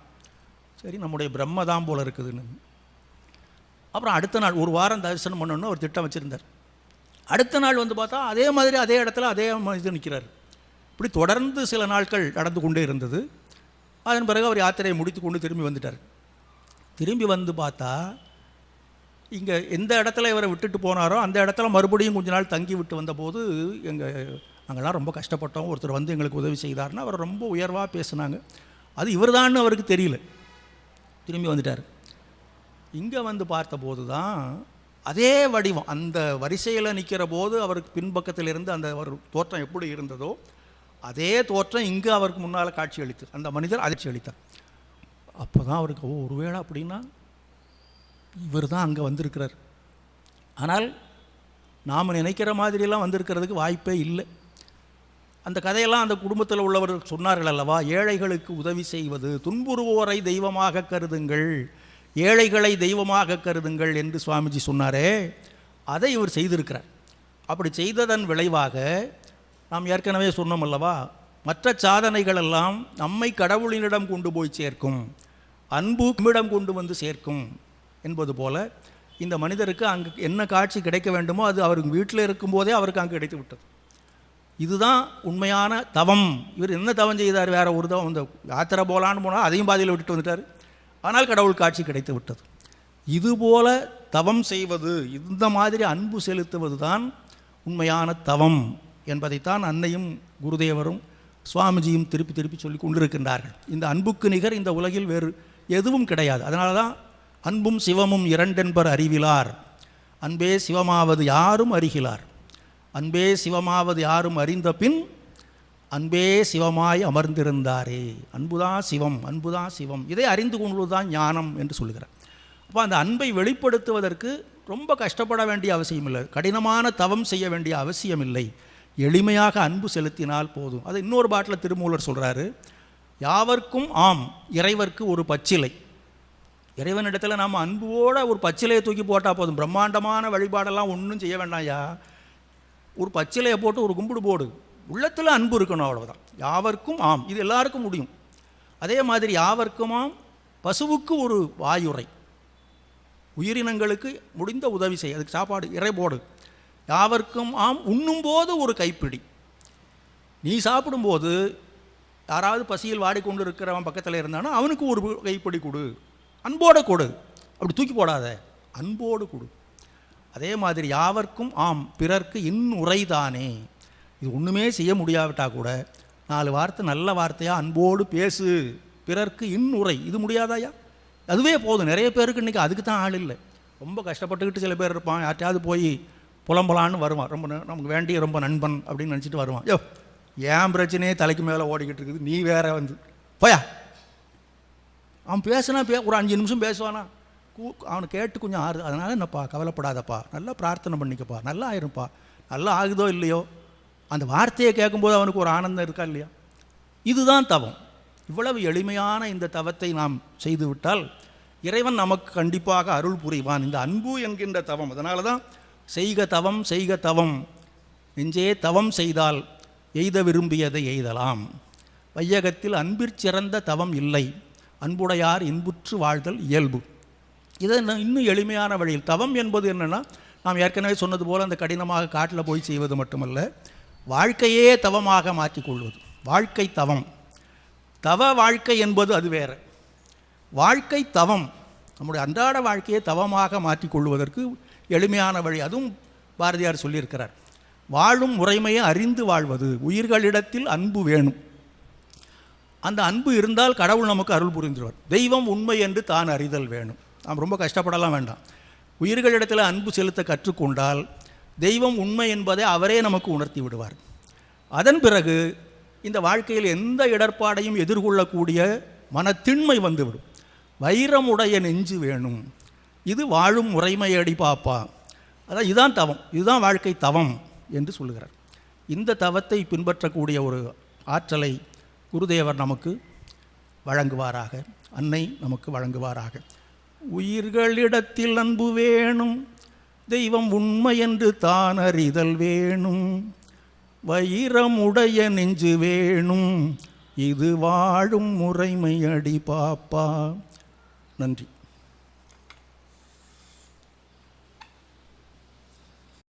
சரி நம்முடைய பிரம்ம தான் போல் இருக்குதுன்னு அப்புறம் அடுத்த நாள் ஒரு வாரம் தரிசனம் பண்ணணும்னு அவர் திட்டம் வச்சுருந்தார். அடுத்த நாள் வந்து பார்த்தா அதே மாதிரி அதே இடத்துல அதே மனிதர் நிற்கிறார். இப்படி தொடர்ந்து சில நாட்கள் நடந்து கொண்டே இருந்தது. அதன் பிறகு அவர் யாத்திரையை முடித்து கொண்டு திரும்பி வந்துட்டார். திரும்பி வந்து பார்த்தா இங்கே எந்த இடத்துல இவரை விட்டுட்டு போனாரோ அந்த இடத்துல மறுபடியும் கொஞ்ச நாள் தங்கி விட்டு வந்தபோது நாங்கள்லாம் ரொம்ப கஷ்டப்பட்டோம், ஒருத்தர் வந்து எங்களுக்கு உதவி செய்தார்னு அவர் ரொம்ப உயர்வாக பேசினாங்க. அது இவர் அவருக்கு தெரியல. திரும்பி வந்துட்டார். இங்கே வந்து பார்த்தபோது தான் அதே வடிவம் அந்த வரிசையில் நிற்கிற போது அவருக்கு பின்பக்கத்தில் இருந்து அந்த ஒரு தோற்றம் எப்படி இருந்ததோ அதே தோற்றம் இங்கே அவருக்கு முன்னால் காட்சி அளித்தது. அந்த மனிதர் அதிர்ச்சி அளித்தார். அப்போ தான் அவருக்கு ஒருவேளை அப்படின்னா இவர் தான் அங்கே வந்திருக்கிறார். ஆனால் நாம் நினைக்கிற மாதிரியெல்லாம் வந்திருக்கிறதுக்கு வாய்ப்பே இல்லை. அந்த கதையெல்லாம் அந்த குடும்பத்தில் உள்ளவர்கள் சொன்னார்கள் அல்லவா, ஏழைகளுக்கு உதவி செய்வது, துன்புறுவோரை தெய்வமாக கருதுங்கள், ஏழைகளை தெய்வமாக கருதுங்கள் என்று சுவாமிஜி சொன்னாரே, அதை இவர் செய்திருக்கிறார். அப்படி செய்ததன் விளைவாக நாம் ஏற்கனவே சொன்னோம் அல்லவா, மற்ற சாதனைகளெல்லாம் நம்மை கடவுளினிடம் கொண்டு போய் சேர்க்கும், அன்பு நம்மிடம் கொண்டு வந்து சேர்க்கும் என்பது போல இந்த மனிதருக்கு அங்கே என்ன காட்சி கிடைக்க வேண்டுமோ அது அவருக்கு வீட்டில் இருக்கும்போதே அவருக்கு அங்கே கிடைத்து விட்டது. இதுதான் உண்மையான தவம். இவர் என்ன தவம் செய்தார்? வேறு ஒரு தவம், இந்த யாத்திரை போகலான்னு போனால் அதையும் பாதியில் விட்டுட்டு வந்துட்டார். ஆனால் கடவுள் காட்சி கிடைத்து விட்டது. இதுபோல தவம் செய்வது, இந்த மாதிரி அன்பு செலுத்துவது தான் உண்மையான தவம் என்பதைத்தான் அன்னையும் குருதேவரும் சுவாமிஜியும் திருப்பி திருப்பி சொல்லி கொண்டிருக்கின்றார்கள். இந்த அன்புக்கு நிகர் இந்த உலகில் வேறு எதுவும் கிடையாது. அதனால தான் அன்பும் சிவமும் இரண்டென்பர் அறிவிலார், அன்பே சிவமாவது யாரும் அறிகிலார், அன்பே சிவமாவது யாரும் அறிந்த பின் அன்பே சிவமாய் அமர்ந்திருந்தாரே. அன்புதான் சிவம், அன்புதான் சிவம், இதை அறிந்து கொள்வதுதான் ஞானம் என்று சொல்கிறார். அப்போ அந்த அன்பை வெளிப்படுத்துவதற்கு ரொம்ப கஷ்டப்பட வேண்டிய அவசியம் இல்லை, கடினமான தவம் செய்ய வேண்டிய அவசியம் இல்லை, எளிமையாக அன்பு செலுத்தினால் போதும். அது இன்னொரு பாட்டில் திருமூலர் சொல்கிறாரு, யாவர்க்கும் ஆம் இறைவர்க்கு ஒரு பச்சிலை. இறைவனிடத்தில் நாம் அன்போடு ஒரு பச்சிலையை தூக்கி போட்டால் போதும், பிரம்மாண்டமான வழிபாடெல்லாம் ஒன்றும் செய்ய வேண்டாம்யா, ஒரு பச்சிலையை போட்டு ஒரு கும்பிடு போடு, உள்ளத்தில் அன்பு இருக்கணும், அவ்வளவுதான். யாவர்க்கும் ஆம், இது எல்லாருக்கும் முடியும். அதே மாதிரி யாவர்க்கும் ஆம் பசுவுக்கு ஒரு வாயுரை, உயிரினங்களுக்கு முடிந்த உதவி செய், அதுக்கு சாப்பாடு இறை போடு. யாவர்க்கும் ஆம் உண்ணும்போது ஒரு கைப்பிடி, நீ சாப்பிடும்போது யாராவது பசியில் வாடிக்கொண்டு இருக்கிறவன் பக்கத்தில் இருந்தானோ அவனுக்கு ஒரு கைப்பிடி கொடு, அன்போடு கொடு, அப்படி தூக்கி போடாத, அன்போடு கொடு. அதே மாதிரி யாவர்க்கும் ஆம் பிறர்க்கு இன்னுரைதானே, இது ஒன்றுமே செய்ய முடியாவிட்டால் கூட 4 வார்த்தை நல்ல வார்த்தையாக அன்போடு பேசு, பிறர்க்கு இன்னுரை, இது முடியாதாயா, அதுவே போதும். நிறைய பேருக்கு இன்றைக்கி அதுக்கு தான் ஆள் இல்லை. ரொம்ப கஷ்டப்பட்டுக்கிட்டு சில பேர் இருப்பான், யார்ட்டையாவது போய் புலம்பலான்னு வருவான், ரொம்ப நமக்கு வேண்டிய ரொம்ப நண்பன் அப்படின்னு நினச்சிட்டு வருவான். யோ ஏன் பிரச்சனையே தலைக்கு மேலே ஓடிக்கிட்டு இருக்குது, நீ வேற வந்து போயா. அவன் பேசுனா ஒரு 5 நிமிஷம் பேசுவானா, அவனை கேட்டு கொஞ்சம் ஆறுது, அதனால் என்னப்பா கவலைப்படாதப்பா, நல்லா பிரார்த்தனை பண்ணிக்கப்பா, நல்லா ஆயிருப்பா, நல்லா ஆகுதோ இல்லையோ, அந்த வார்த்தையை கேட்கும்போது அவனுக்கு ஒரு ஆனந்தம் இருக்கா இல்லையா. இதுதான் தவம். இவ்வளவு எளிமையான இந்த தவத்தை நாம் செய்துவிட்டால் இறைவன் நமக்கு கண்டிப்பாக அருள் புரிவான். இந்த அன்பு என்கின்ற தவம், அதனால தான் செய்க தவம் செய்க தவம், நெஞ்சே தவம் செய்தால் எய்த விரும்பியதை எய்தலாம், வையகத்தில் அன்பிற்சிறந்த தவம் இல்லை, அன்புடையார் இன்புற்று வாழ்தல் இயல்பு. இதை இன்னும் எளிமையான வழியில், தவம் என்பது என்னென்னா, நாம் ஏற்கனவே சொன்னது போல் அந்த கடினமாக காட்டில் போய் செய்வது மட்டுமல்ல, வாழ்க்கையே தவமாக மாற்றிக்கொள்வது, வாழ்க்கை தவம். தவ வாழ்க்கை என்பது அது வேறு, வாழ்க்கை தவம், நம்முடைய அன்றாட வாழ்க்கையை தவமாக மாற்றிக்கொள்வதற்கு எளிமையான வழி. அதுவும் பாரதியார் சொல்லியிருக்கிறார், வாழும் முறைமையை அறிந்து வாழ்வது, உயிர்களிடத்தில் அன்பு வேணும், அந்த அன்பு இருந்தால் கடவுள் நமக்கு அருள் புரிந்துருவார். தெய்வம் உண்மை என்று தான் அறிதல் வேணும். நாம் ரொம்ப கஷ்டப்படலாம் வேண்டாம், உயிர்களிடத்தில் அன்பு செலுத்த கற்றுக்கொண்டால் தெய்வம் உண்மை என்பதை அவரே நமக்கு உணர்த்தி விடுவார். அதன் பிறகு இந்த வாழ்க்கையில் எந்த இடர்பாடையும் எதிர்கொள்ளக்கூடிய மனத்திண்மை வந்துவிடும். வைரமுடைய நெஞ்சு வேணும், இது வாழும் முறைமையடி பாப்பா, அதான் இதுதான் தவம், இதுதான் வாழ்க்கை தவம் என்று சொல்லுகிறார். இந்த தவத்தை பின்பற்றக்கூடிய ஒரு ஆற்றலை குருதேவர் நமக்கு வழங்குவாராக, அன்னை நமக்கு வழங்குவாராக. உயிர்களிடத்தில் அன்பு வேணும், தெய்வம் உண்மை என்று தான் அறிதல் வேணும், வைரமுடைய நெஞ்சு வேணும், இது வாழும் முறைமையடி பாப்பா. நன்றி.